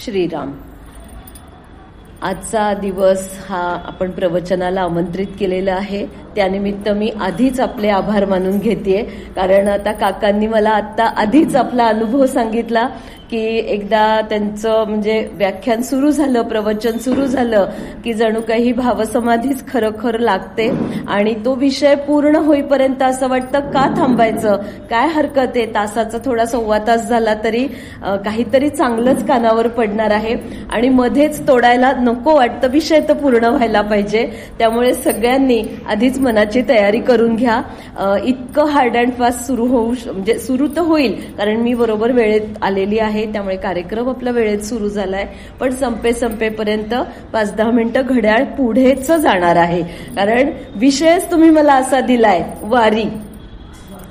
श्रीराम. आजचा दिवस हा आपण प्रवचनाला आमंत्रित केलेला आहे. त्यानिमित्त मी आधीच आपले आभार मानून घेतेय, कारण आता काकांनी मला आता आधीच आपला अनुभव सांगितला की एकदा त्यांचं म्हणजे व्याख्यान सुरू झालं, प्रवचन सुरू झालं की जणू काही भावसमाधीच खरोखर लागते आणि तो विषय पूर्ण होईपर्यंत असं वाटतं का थांबायचं, काय हरकत आहे, तासाचा थोडा सव्वा तास झाला तरी काहीतरी चांगलंच कानावर पडणार आहे आणि मध्येच तोडायला नको वाटतं, विषय तर पूर्ण व्हायला पाहिजे. त्यामुळे सगळ्यांनी आधीच मनाची तयारी करून घ्या. इतकं हार्ड अँड फास्ट सुरू म्हणजे सुरू तर होईल, कारण मी बरोबर वेळेत आलेली आहे, त्यामुळे कार्यक्रम आपला वेळेत सुरू झालाय, पण संपेपर्यंत 5-10 मिनिटं घड्याळ पुढेच जाणार आहे, कारण विषयच तुम्ही मला असा दिलाय, वारी.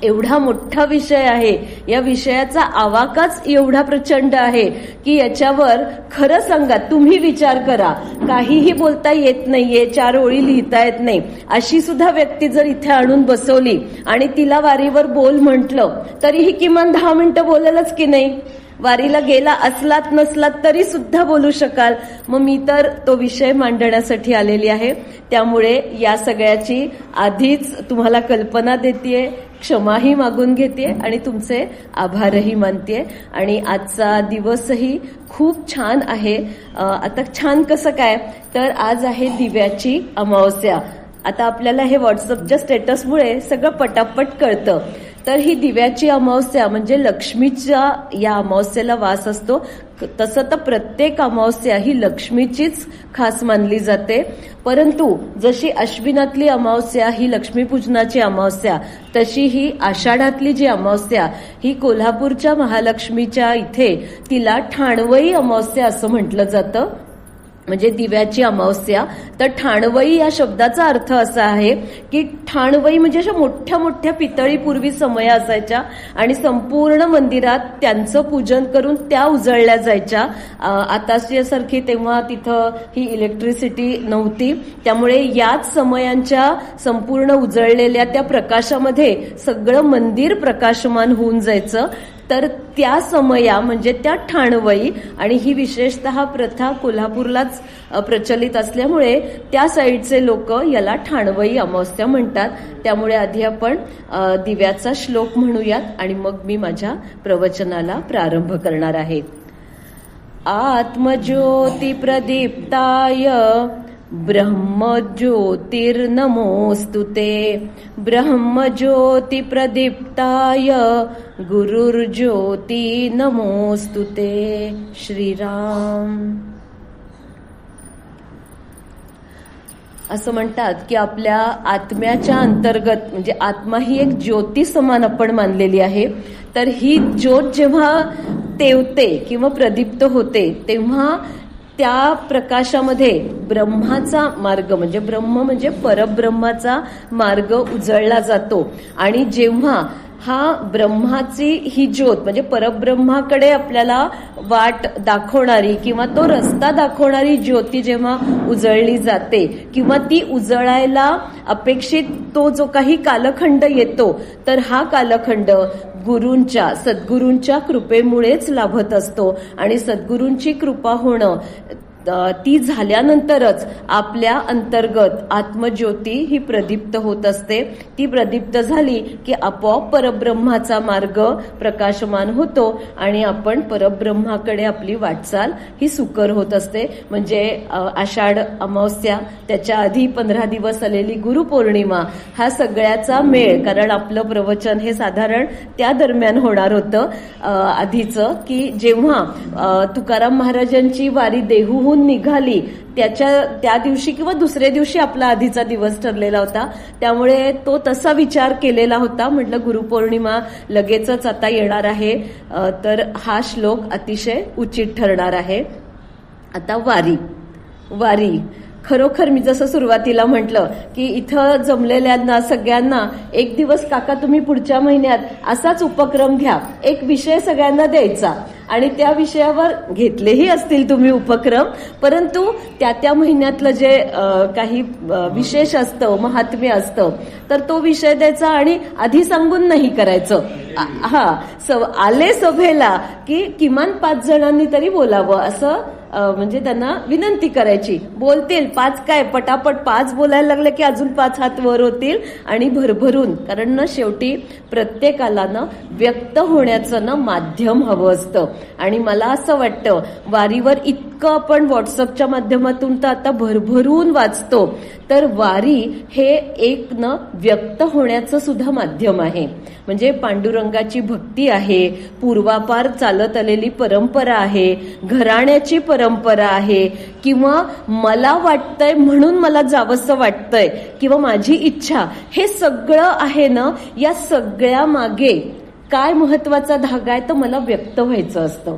एवढा मोठा विषय आहे, या विषयाचा आवाकाच एवढा प्रचंड आहे की याच्यावर खरं सांगा तुम्ही विचार करा, काहीही बोलता येत नाहीये, 4 ओळी लिहिता येत नाही अशी सुद्धा व्यक्ती जर इथे आणून बसवली आणि तिला वारीवर बोल म्हटलं तरीही किमान 10 मिनिटं बोलेलच की नाही. वारीला गेला असलात नसलात तरी सुद्धा बोलू शकाल. मग मी तर तो विषय मांडण्यासाठी आलेली आहे, त्यामुळे या सगळ्याची आधीच तुम्हाला कल्पना देतेय, क्षमाही मागून घेते आणि तुमचे आभारही मानते. आणि आजचा दिवसही खूप छान आहे. आता छान कसं काय, तर आज आहे दिव्याची अमावस्या. आता आपल्याला हे व्हॉट्सअपच्या स्टेटसमुळे सगळं पटापट कळतं. तर ही दिव्याची अमावस्या म्हणजे लक्ष्मीच्या या अमावस्येला वास असतो. तसं तर प्रत्येक अमावस्या ही लक्ष्मीचीच खास मानली जाते, परंतु जशी अश्विनातली अमावस्या ही लक्ष्मीपूजनाची अमावस्या, तशी ही आषाढातली जी अमावस्या ही कोल्हापूरच्या महालक्ष्मीच्या इथे तिला ठाणवई अमावस्या असं म्हटलं जातं, म्हणजे दिव्याची अमावस्या. तर ठाणवई या शब्दाचा अर्थ असा आहे की ठाणवई म्हणजे अशा मोठ्या मोठ्या पितळी पूर्वी समया असायच्या आणि संपूर्ण मंदिरात त्यांचं पूजन करून त्या उजळल्या जायच्या. आताच्यासारखी तेव्हा तिथं ही इलेक्ट्रिसिटी नव्हती, त्यामुळे याच समयांच्या संपूर्ण उजळलेल्या त्या प्रकाशामध्ये सगळं मंदिर प्रकाशमान होऊन जायचं. तर त्या समया म्हणजे त्या ठाणवई, आणि ही विशेषतः प्रथा कोल्हापूरलाच प्रचलित असल्यामुळे त्या साईडचे लोक याला ठाणवई अमावस्या म्हणतात. त्यामुळे आधी आपण दिव्याचा श्लोक म्हणूयात आणि मग मी माझ्या प्रवचनाला प्रारंभ करणार आहे. आत्मज्योती प्रदीप्ताय ब्रह्मज्योतिर्नमोस्तुते, ब्रह्मज्योती प्रदीप्ताय गुरुर्ज्योती नमोस्तुते. श्रीराम. असं म्हणतात की आपल्या आत्म्याच्या अंतर्गत म्हणजे आत्मा ही एक ज्योती समान आपण मानलेली आहे. तर ही ज्योत जेव्हा तेवते किंवा प्रदीप्त होते तेव्हा त्या प्रकाशामध्ये ब्रह्माचा मार्ग म्हणजे ब्रह्म म्हणजे परब्रह्माचा मार्ग उजळला जातो. आणि जेव्हा हा ब्रह्माची ही ज्योत म्हणजे परब्रह्माकडे आपल्याला वाट दाखवणारी किंवा तो रस्ता दाखवणारी ज्योती जेव्हा उजळली जाते किंवा ती उजळायला अपेक्षित तो जो काही कालखंड येतो, तर हा कालखंड गुरूंच्या सद्गुरूंच्या कृपेमुळेच लाभत असतो. आणि सद्गुरूंची कृपा होणं ती झाल्यानंतरच आपल्या अंतर्गत आत्मज्योती ही प्रदीप्त होत असते. ती प्रदीप्त झाली की आपोआप परब्रह्माचा मार्ग प्रकाशमान होतो आणि आपण परब्रह्माकडे आपली वाटचाल ही सुकर होत असते. म्हणजे आषाढ अमावस्या, त्याच्या आधी 15 दिवस आलेली गुरुपौर्णिमा, हा सगळ्याचा मेळ. कारण आपलं प्रवचन हे साधारण त्या दरम्यान होणार होतं आधीचं, की जेव्हा तुकाराम महाराजांची वारी देहूहून निघाली त्या दिवशी किंवा दुसऱ्या दिवशी आपला आधीचा दिवस ठरलेला होता. त्यामुळे तो तसा विचार केलेला होता. म्हटलं गुरुपौर्णिमा लगेचच आता येणार आहे, तर हा श्लोक अतिशय उचित ठरणार आहे. आता वारी खरोखर मी जसं सुरुवातीला म्हटलं की इथं जमलेल्यांना सगळ्यांना एक दिवस काका तुम्ही पुढच्या महिन्यात असाच उपक्रम घ्या, एक विषय सगळ्यांना द्यायचा आणि त्या विषयावर घेतलेही असतील तुम्ही उपक्रम, परंतु त्या महिन्यातलं जे काही विशेष असतं, महात्म्य असतं, तर तो विषय द्यायचा आणि आधी सांगून नाही करायचं. आले सभेला की किमान 5 जणांनी तरी बोलावं असं म्हणजे त्यांना विनंती करायची. बोलतील 5 काय, पटापट 5 बोलायला लागले की अजून 5 हात वर होतील आणि भरभरून. कारण ना शेवटी प्रत्येकाला ना व्यक्त होण्याचं ना माध्यम हवं असतं. आणि मला असं वाटतं वारीवर इतकं आपण व्हॉट्सअपच्या माध्यमातून तर आता भरभरून वाचतो, तर वारी हे एक न व्यक्त होण्याचं सुद्धा माध्यम आहे. म्हणजे पांडुरंगाची भक्ती आहे, पूर्वापार चालत आलेली परंपरा आहे, घराण्याची परंपरा आहे, किंवा मला वाटतंय म्हणून मला जावंसं वाटतंय किंवा माझी इच्छा, हे सगळं आहे ना. या सगळ्या मागे काय महत्वाचा धागा आहे तर मला व्यक्त व्हायचं असतं.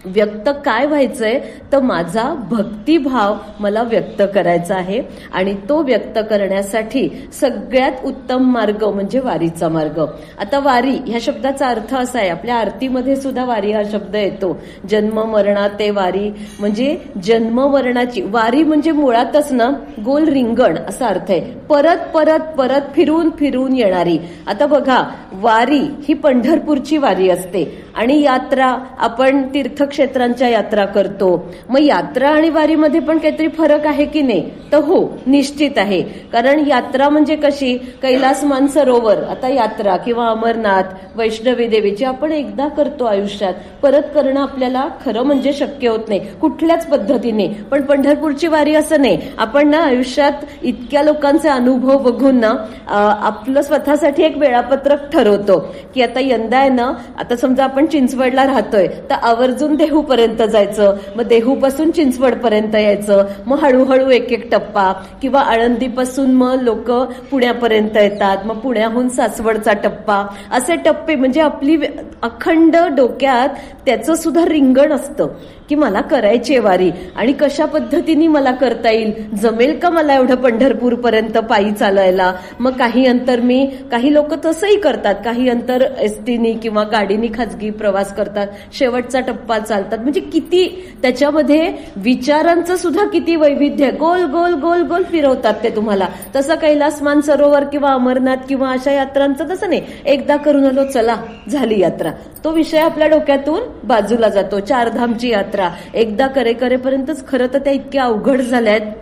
व्यक्त काय व्हायचंय तर माझा भक्तिभाव मला व्यक्त करायचा आहे आणि तो व्यक्त करण्यासाठी सगळ्यात उत्तम मार्ग म्हणजे वारीचा मार्ग. आता वारी ह्या शब्दाचा अर्थ असा आहे, आपल्या आरतीमध्ये सुद्धा वारी हा शब्द येतो. जन्म मरणा ते वारी, म्हणजे जन्म मरणाची वारी म्हणजे मुळातच ना गोल रिंगण असा अर्थ आहे. परत परत परत फिरून फिरून येणारी. आता बघा, वारी ही पंढरपूरची वारी असते आणि यात्रा आपण तीर्थक्षेत्रांच्या यात्रा करतो. मग यात्रा आणि वारीमध्ये पण काहीतरी फरक आहे की नाही तर हो, निश्चित आहे. कारण यात्रा म्हणजे कशी, कैलास मानसरोवर आता यात्रा किंवा अमरनाथ, वैष्णवी देवीची आपण एकदा करतो आयुष्यात, परत करणं आपल्याला खरं म्हणजे शक्य होत नाही कुठल्याच पद्धतीने. पण पंढरपूरची वारी असं नाही. आपण ना आयुष्यात इतक्या लोकांचे अनुभव बघून ना आपलं स्वतःसाठी एक वेळापत्रक ठरवतो की आता यंदा आहे ना, आता समजा आपण चिंचवडला राहतोय तर आवर्जून देहूपर्यंत जायचं, मग देहूपासून चिंचवडपर्यंत यायचं, मग हळूहळू एक एक टप्पा, किंवा आळंदीपासून मग लोक पुण्यापर्यंत येतात, मग पुण्याहून सासवडचा टप्पा, असे टप्पे. म्हणजे आपली अखंड डोक्यात त्याचं सुद्धा रिंगण असतं की मला करायची वारी आणि कशा पद्धतीने मला करता येईल, जमेल का मला एवढं पंढरपूरपर्यंत पायी चालायला. मग काही लोक तसंही करतात, काही अंतर एसटीनी किंवा गाडीनी खाजगी प्रवास करतात, शेवटचा टप्पा चालतात. म्हणजे किती त्याच्यामध्ये विचारांचं सुद्धा किती वैविध्य, गोल गोल गोल गोल फिरवतात ते तुम्हाला. तसं कैलास मानसरोवर किंवा अमरनाथ किंवा अशा यात्रांचं तसं नाही, एकदा करून आलो चला झाली यात्रा, तो विषय आपल्या डोक्यातून बाजूला जातो. चारधामची यात्रा एकदा करेपर्यंतच खरं तर त्या इतक्या अवघड झाल्या आहेत.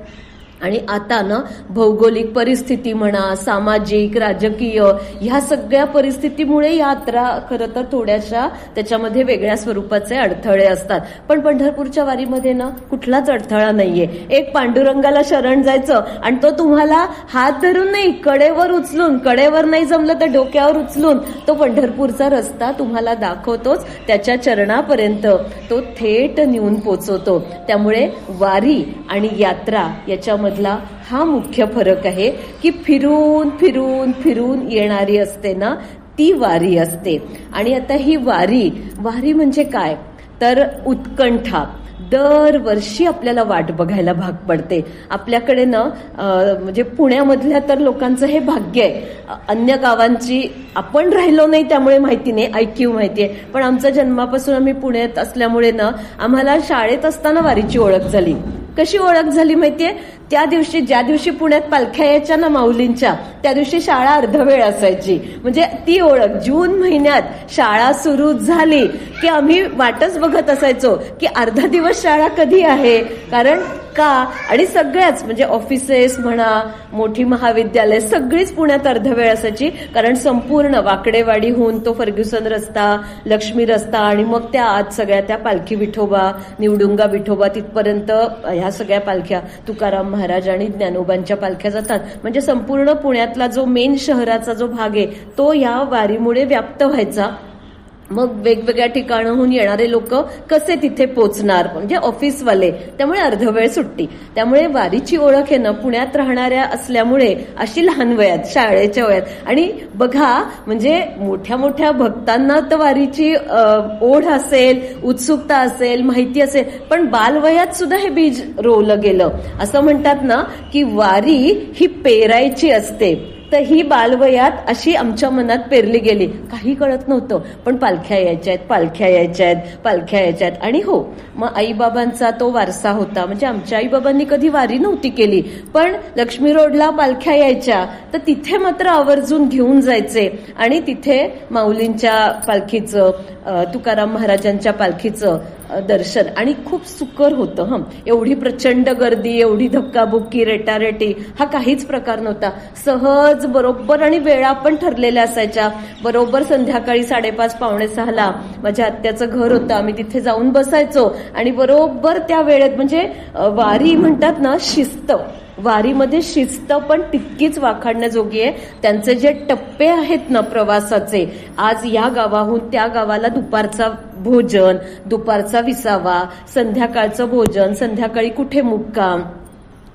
आणि आता ना भौगोलिक परिस्थिती म्हणा, सामाजिक राजकीय ह्या सगळ्या परिस्थितीमुळे यात्रा खरं तर थोड्याशा त्याच्यामध्ये वेगळ्या स्वरूपाचे अडथळे असतात. पण पंढरपूरच्या वारीमध्ये ना कुठलाच अडथळा नाहीये. एक पांडुरंगाला शरण जायचं आणि तो तुम्हाला हात धरून नाही, कडेवर उचलून, कडेवर नाही जमलं तर डोक्यावर उचलून तो पंढरपूरचा रस्ता तुम्हाला दाखवतोच, त्याच्या चरणापर्यंत तो थेट नेऊन पोचवतो. त्यामुळे वारी आणि यात्रा याच्यामध्ये हा मुख्य फरक आहे की फिरून फिरून फिरून येणारी असते ना ती वारी असते. आणि आता ही वारी म्हणजे काय तर उत्कंठा. दरवर्षी आपल्याला वाट बघायला भाग पडते. आपल्याकडे ना म्हणजे पुण्यामधल्या तर लोकांचं हे भाग्य आहे. अन्य गावांची आपण राहिलो नाही त्यामुळे माहिती नाही, ऐकीव माहितीये. पण आमच्या जन्मापासून आम्ही पुण्यात असल्यामुळे ना आम्हाला शाळेत असताना वारीची ओळख झाली. कशी ओळख झाली माहितीये, त्या दिवशी ज्या दिवशी पुण्यात पालख्या यायच्या ना माऊलींच्या, त्या दिवशी शाळा अर्धवेळ असायची. म्हणजे ती ओळख, जून महिन्यात शाळा सुरू झाली की आम्ही वाटच बघत असायचो की अर्धा दिवस शाळा कधी आहे. कारण का, आणि सगळ्याच म्हणजे ऑफिसेस म्हणा, मोठी महाविद्यालय सगळीच पुण्यात अर्धवेळ असायची. कारण संपूर्ण वाकडेवाडीहून तो फर्ग्युसन रस्ता, लक्ष्मी रस्ता आणि मग त्या आत सगळ्या त्या पालखी विठोबा, निवडुंगा विठोबा तिथपर्यंत ह्या सगळ्या पालख्या, तुकाराम महाराज आणि ज्ञानोबांच्या पालख्या जातात. म्हणजे संपूर्ण पुण्यातला जो मेन शहराचा जो भाग आहे तो या वारीमुळे व्याप्त व्हायचा. मग वेगवेगळ्या ठिकाणाहून येणारे लोक कसे तिथे पोचणार, म्हणजे ऑफिसवाले, त्यामुळे अर्धवेळ सुट्टी. त्यामुळे वारीची ओळख आहे ना पुण्यात राहणाऱ्या असल्यामुळे अशी लहान वयात, शाळेच्या वयात. आणि बघा म्हणजे मोठ्या मोठ्या भक्तांना तर वारीची ओढ असेल, उत्सुकता असेल, माहिती असेल, पण बालवयात सुद्धा हे बीज रोवलं गेलं. असं म्हणतात ना की वारी ही पेरायची असते, तर ही बालवयात अशी आमच्या मनात पेरली गेली. काही कळत नव्हतं, पण पालख्या यायच्यात, पालख्या यायच्यात, पालख्या यायच्यात. आणि हो, मग आईबाबांचा तो वारसा होता. म्हणजे आमच्या आईबाबांनी कधी वारी नव्हती केली, पण लक्ष्मी रोडला पालख्या यायच्या, तर तिथे मात्र आवर्जून घेऊन जायचे. आणि तिथे माऊलींच्या पालखीचं, तुकाराम महाराजांच्या पालखीचं दर्शन, आणि खूप सुकर होतं. एवढी प्रचंड गर्दी, एवढी धक्काबुक्की, रेटारेटी हा काहीच प्रकार नव्हता. सहज बरोबर, आणि वेळा पण ठरलेल्या असायच्या. बरोबर संध्याकाळी 5:30 पावणे 6ला माझ्या आत्याचं घर होतं, आम्ही तिथे जाऊन बसायचो. आणि बरोबर त्या वेळेत, म्हणजे वारी म्हणतात ना शिस्त, वारीमध्ये शिस्त पण तितकीच वाखाणण्याजोगी आहे. त्यांचे जे टप्पे आहेत ना प्रवासाचे, आज या गावाहून त्या गावाला दुपारचा भोजन, दुपारचा विसावा, संध्याकाळचं भोजन, संध्याकाळी कुठे मुक्काम,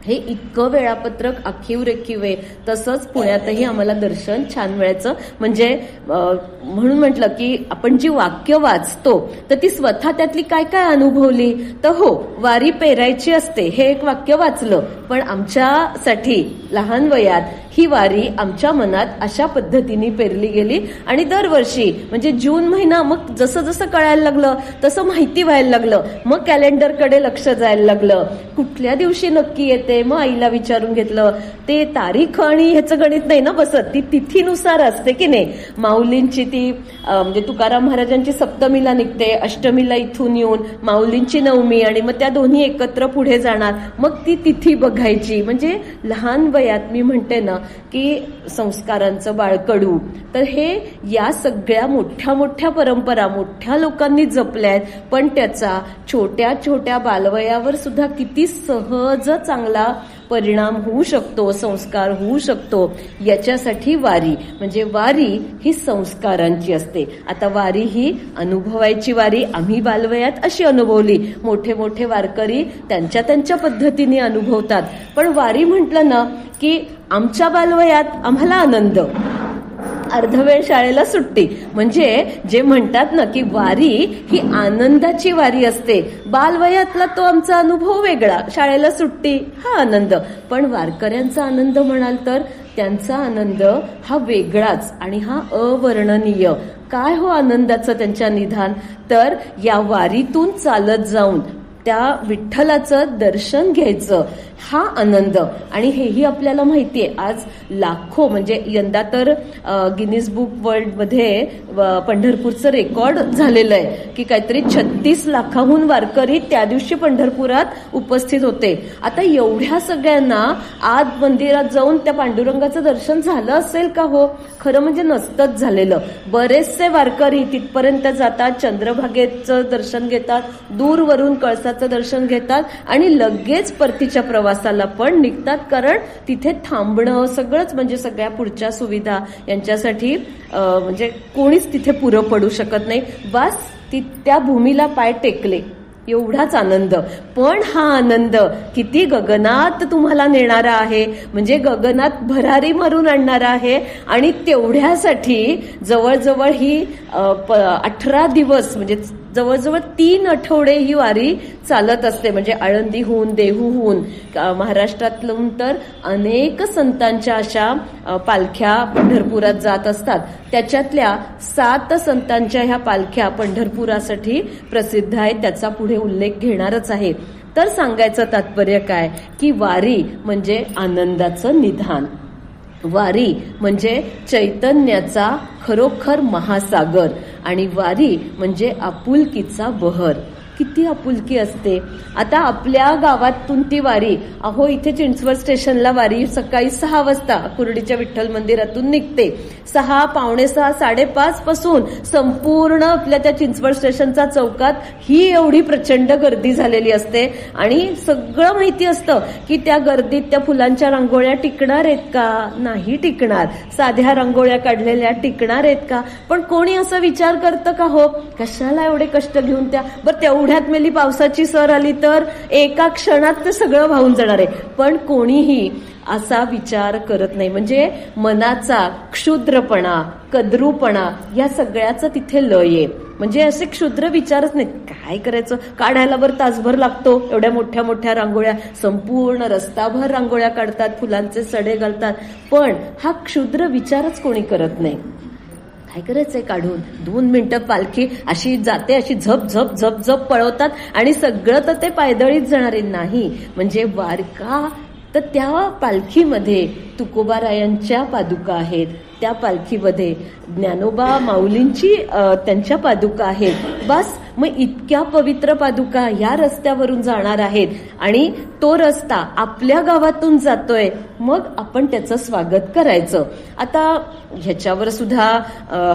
हे इतकं वेळापत्रक आखीव रेखीव आहे. तसंच पुण्यातही आम्हाला दर्शन छान मिळायचं. म्हणजे म्हणून म्हटलं की आपण जी वाक्य वाचतो तर ती स्वतः त्यातली काय काय अनुभवली. तर हो, वारी पेरायची असते हे एक वाक्य वाचलं, पण आमच्यासाठी लहान वयात ही वारी आमच्या मनात अशा पद्धतीने पेरली गेली. आणि दरवर्षी म्हणजे जून महिना, मग जसं जसं कळायला लागलं तसं माहिती व्हायला लागलं, मग कॅलेंडरकडे लक्ष जायला लागलं, कुठल्या दिवशी नक्की येते. मग आईला विचारून घेतलं, ते तारीख आणि ह्याचं गणित नाही ना बसत, ती तिथीनुसार असते की नाही. माऊलींची ती म्हणजे तुकाराम महाराजांची सप्तमीला निघते, अष्टमीला इथून येऊन माऊलींची नवमी, आणि मग त्या दोन्ही एकत्र पुढे जाणार, मग ती तिथी बघायची. म्हणजे लहान वयात मी म्हणते ना की संस्कारांचं बाळकडू, तर हे या सगळ्या मोठ्या मोठ्या परंपरा मोठ्या लोकांनी जपल्या आहेत, पण त्याचा छोट्या छोट्या बालवयावर सुद्धा किती सहज चांगला परिणाम होऊ शकतो, संस्कार होऊ शकतो. याच्यासाठी वारी, म्हणजे वारी ही संस्कारांची असते. आता वारी ही अनुभवायची वारी आम्ही बालवयात अशी अनुभवली, मोठे मोठे वारकरी त्यांच्या त्यांच्या पद्धतीने अनुभवतात. पण वारी म्हटलं ना की आमच्या बालवयात आम्हाला आनंद, अर्धवेळ शाळेला सुट्टी, म्हणजे जे म्हणतात ना की वारी ही आनंदाची वारी असते. बालवयातला तो आमचा अनुभव वेगळा, शाळेला सुट्टी हा आनंद, पण वारकऱ्यांचा आनंद म्हणाल तर त्यांचा आनंद हा वेगळाच आणि हा अवर्णनीय. काय हो आनंदाचं त्यांच्या निधान, तर या वारीतून चालत जाऊन त्या विठ्ठलाचं दर्शन घ्यायचं हा आनंद. आणि हेही आपल्याला माहितीये, आज लाखो, म्हणजे यंदा तर गिनीज बुक वर्ल्ड मध्ये पंढरपूरचं रेकॉर्ड झालेलं आहे की काहीतरी 36 लाखाहून वारकरी त्या दिवशी पंढरपुरात उपस्थित होते. आता एवढ्या सगळ्यांना आत मंदिरात जाऊन त्या पांडुरंगाचं दर्शन झालं असेल का हो? खरं म्हणजे नसतंच झालेलं. बरेचसे वारकरी तिथपर्यंत जातात, चंद्रभागेचं दर्शन घेतात, दूरवरून कळसाचं दर्शन घेतात आणि लगेच परतीच्या प्रवासाला पण निघतात, कारण तिथे थांबणं सगळंच, म्हणजे सगळ्या पुढच्या सुविधा यांच्यासाठी म्हणजे कोणीच तिथे पुरं पडू शकत नाही. बस त्या भूमीला पाय टेकले एवढाच आनंद. पण हा आनंद किती गगनात तुम्हाला नेणारा आहे, म्हणजे गगनात भरारी मारून आणणारा आहे. आणि तेवढ्यासाठी जवळजवळ ही 18 दिवस, म्हणजे जवळजवळ 3 आठवडे ही वारी चालत असते. म्हणजे आळंदीहून, देहूहून, महाराष्ट्रातून तर अनेक संतांच्या अशा पालख्या पंढरपुरात जात असतात. त्याच्यातल्या 7 संतांच्या ह्या पालख्या पंढरपुरासाठी प्रसिद्ध आहेत, त्याचा पुढे उल्लेख घेणारच आहे. तर सांगायचं तात्पर्य काय की वारी म्हणजे आनंदाचं निधान, वारी म्हणजे चैतन्याचा खरोखर महासागर, आणि वारी म्हणजे आपुलकीचा बहर. किती आपुलकी असते. आता आपल्या गावातून ती वारी, अहो इथे चिंचवड स्टेशनला वारी सकाळी 6 वाजता कुर्डीच्या विठ्ठल मंदिरातून निघते. 6, पावणे 6, 5:30 पासून संपूर्ण आपल्या त्या चिंचवड स्टेशनच्या चौकात ही एवढी प्रचंड गर्दी झालेली असते आणि सगळं माहिती असतं की त्या गर्दीत त्या फुलांच्या रांगोळ्या टिकणार आहेत का, नाही टिकणार. साध्या रांगोळ्या काढलेल्या टिकणार आहेत का, पण कोणी असा विचार करतं का हो, कशाला एवढे कष्ट घेऊन त्या, बरं तेवढ्यात मेली पावसाची सर आली तर एका क्षणात ते सगळं वाहून जाणार आहे. पण कोणीही असा विचार करत नाही. म्हणजे मनाचा क्षुद्रपणा, कद्रूपणा या सगळ्याचं तिथे लय आहे. म्हणजे असे क्षुद्र विचारच नाही. काय करायचं, काढायला बरं तासभर लागतो, एवढ्या मोठ्या मोठ्या रांगोळ्या, संपूर्ण रस्ताभर रांगोळ्या काढतात, फुलांचे सडे घालतात, पण हा क्षुद्र विचारच कोणी करत नाही. काय करायचंय काढून 2 मिनिटं पालखी अशी जाते, अशी झप झप झप झप पळवतात आणि सगळं तर ते पायदळीत जाणारे नाही. म्हणजे वारका तर त्या पालखीमध्ये तुकोबारायांच्या पादुका आहेत, त्या पालखीमध्ये ज्ञानोबा माऊलींची त्यांच्या पादुका आहेत. बस मग इतक्या पवित्र पादुका या रस्त्यावरून जाणार आहेत आणि तो रस्ता आपल्या गावातून जातोय, मग आपण त्याचं स्वागत करायचं. आता ह्याच्यावर सुद्धा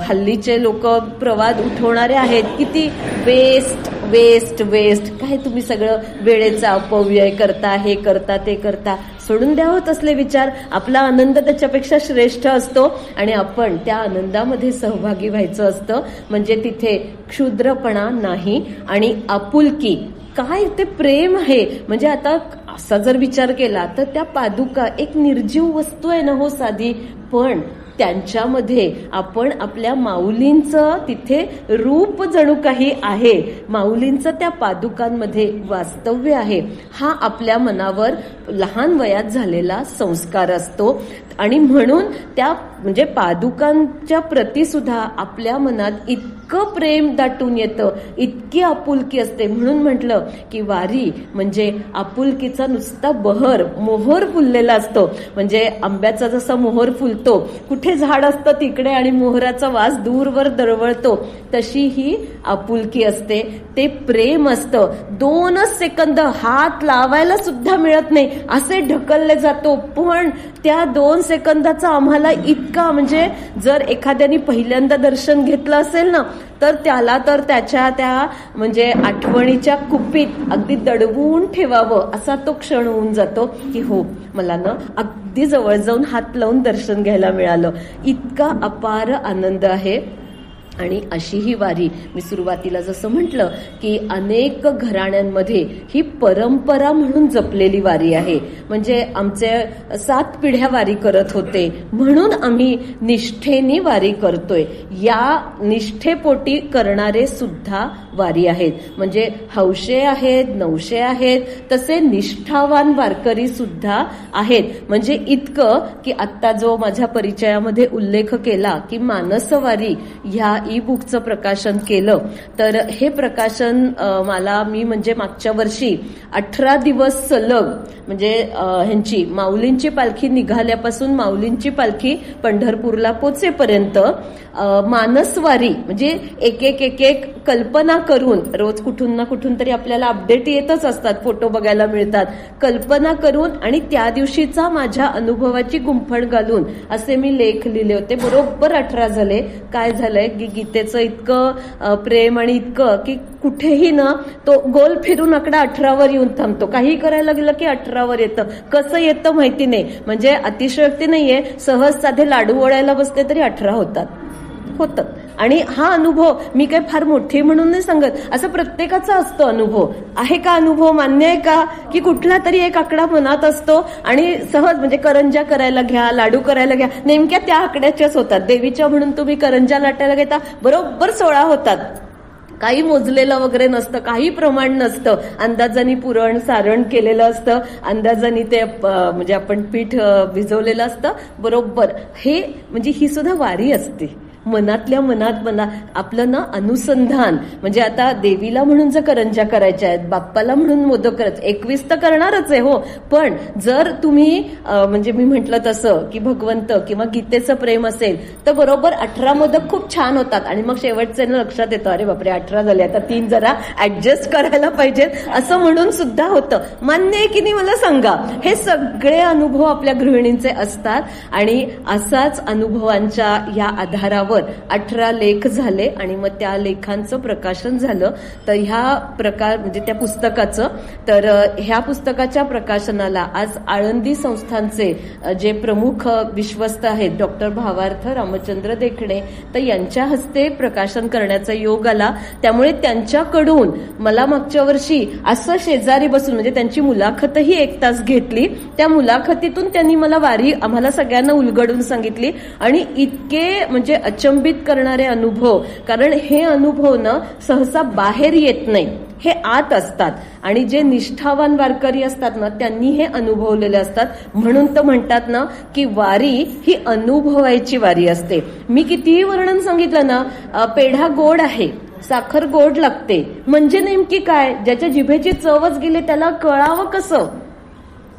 हल्लीचे लोक प्रवाद उठवणारे आहेत, किती वेस्ट वेस्ट वेस्ट, काय तुम्ही सगळं वेळेचा अपव्यय करता, हे करता ते करता. सोडून द्यावं असले विचार. आपला आनंद त्याच्यापेक्षा श्रेष्ठ असतो आणि आपण त्या आनंदामध्ये सहभागी व्हायचं असतं. म्हणजे तिथे क्षुद्रपणा नाही आणि आपुलकी, काय ते प्रेम आहे. म्हणजे आता असा जर विचार केला तर त्या पादुका एक निर्जीव वस्तू आहे ना हो, साधी, पण त्यांच्यामध्ये आपण आपल्या माऊलींचं तिथे रूप जणू काही आहे, माऊलींचं त्या पादुकांमध्ये वास्तव्य आहे. हा आपल्या मनावर लहान वयात झालेला संस्कार असतो आणि म्हणून त्या म्हणजे पादुकांच्या प्रती सुद्धा आपल्या मनात इतकं प्रेम दाटून येतं, इतकी आपुलकी असते. म्हणून म्हटलं की वारी म्हणजे आपुलकीचा नुसता बहर, मोहर फुललेला असतो. म्हणजे आंब्याचा जसा मोहर फुलतो, कुठे झाड असतं तिकडे आणि मोहराचा वास दूरवर दरवळतो, तशी ही आपुलकी असते, ते प्रेम असतं. 2च सेकंद हात लावायला सुद्धा मिळत नाही, असे ढकलले जातो. पण त्या 2 सेकंदाचा आम्हाला इतका, म्हणजे जर एखाद्याने पहिल्यांदा दर्शन घेतलं असेल ना, तर त्याला तर त्याच्या त्या म्हणजे आठवणीच्या कुपीत अगदी दडवून ठेवावं असा तो क्षण होऊन जातो की हो, मला ना अगदी जवळ जाऊन हात लावून दर्शन घ्यायला मिळालं. इतका अपार आनंद आहे. आणि अशी ही वारी, मी सुरुवातीला जसं म्हटलं की अनेक घराण्यांमध्ये ही परंपरा म्हणून जपलेली वारी आहे. म्हणजे आमचे 7 पिढ्या वारी करत होते, म्हणून आम्ही निष्ठेने वारी करतोय. या निष्ठेपोटी करणारे सुद्धा वारी आहेत. म्हणजे हौशे आहेत, नवशे आहेत, तसे निष्ठावान वारकरी सुद्धा आहेत. म्हणजे इतकं की आत्ता जो माझ्या परिचयामध्ये उल्लेख केला की मानसवारी ह्या ई बुकचं प्रकाशन केलं, तर हे प्रकाशन मी म्हणजे मागच्या वर्षी 18 दिवस सलग, म्हणजे ह्यांची माऊलींची पालखी निघाल्यापासून माऊलींची पालखी पंढरपूरला पोचेपर्यंत मानसवारी म्हणजे एक एक एक एक कल्पना करून, रोज कुठून ना कुठून तरी आपल्याला अपडेट येतच असतात, फोटो बघायला मिळतात, कल्पना करून आणि त्या दिवशीचा माझ्या अनुभवाची गुंफण घालून असे मी लेख लिहिले होते. बरोबर 18 झाले. काय झालंय की गीतेचं इतकं प्रेम आणि इतकं की कुठेही ना तो गोल फिरून आकडा 18वर येऊन थांबतो. काही करायला गेलं की 18वर येतं. कसं येतं माहिती नाही. म्हणजे अतिशयोक्ती नाहीये, सहज साधे लाडू वळायला बसले तरी 18 होतात. आणि हा अनुभव मी काय फार मोठी म्हणून नाही सांगत, असं प्रत्येकाचा असतो अनुभव. आहे का अनुभव, मान्य आहे का की कुठला तरी एक आकडा मनात असतो आणि सहज म्हणजे करंजा करायला घ्या, लाडू करायला घ्या, नेमक्या त्या आकड्याच्याच होतात. देवीच्या म्हणून तुम्ही करंजा लाटायला घेता, बरोबर 16 होतात. काही मोजलेलं वगैरे नसतं, काही प्रमाण नसतं, अंदाजाने पुरण सारण केलेलं असतं, अंदाजाने ते म्हणजे आपण पीठ भिजवलेलं असतं बरोबर. हे म्हणजे ही सुद्धा वारी असते. मनातल्या मनात मला आपलं ना अनुसंधान, म्हणजे आता देवीला म्हणून जर करंज्या करायच्या आहेत, बाप्पाला म्हणून मोदक करायचे, 21 तर करणारच आहे हो, पण जर तुम्ही म्हणजे मी म्हटलं तसं की भगवंत किंवा गीतेचं प्रेम असेल तर बरोबर 18 मोदक खूप छान होतात आणि मग शेवटचे लक्षात येतं अरे बापरे 18 झाले, आता 3 जरा ऍडजस्ट करायला पाहिजेत असं म्हणून सुद्धा होतं. मान्य आहे की नाही मला सांगा. हे सगळे अनुभव आपल्या गृहिणींचे असतात आणि असाच अनुभवांच्या या आधारावर 18 लेख झाले आणि मग त्या लेखांचं प्रकाशन झालं. तर ह्या म्हणजे त्या पुस्तकाचं, तर ह्या पुस्तकाच्या प्रकाशनाला आज आळंदी संस्थानचे जे प्रमुख विश्वस्त आहेत डॉक्टर भावार्थ रामचंद्र देखणे, तर यांच्या हस्ते प्रकाशन करण्याचा योग आला. त्यामुळे त्यांच्याकडून मला मागच्या वर्षी असं शेजारी बसून, म्हणजे त्यांची मुलाखतही 1 तास घेतली, त्या मुलाखतीतून त्यांनी मला वारी आम्हाला सगळ्यांना उलगडून सांगितली आणि इतके म्हणजे अचंबित करणारे अनुभव, कारण हे अनुभव ना सहसा बाहेर येत नाही, हे आत असतात आणि जे निष्ठावान वारकरी असतात ना त्यांनी हे अनुभवलेले असतात. म्हणून तर म्हणतात ना की वारी ही अनुभवायची वारी असते. मी कितीही वर्णन सांगितलं ना, पेढा गोड आहे, साखर गोड लागते, म्हणजे नेमकी काय, ज्याच्या जिभेची चवच गेली त्याला कळावं कसं.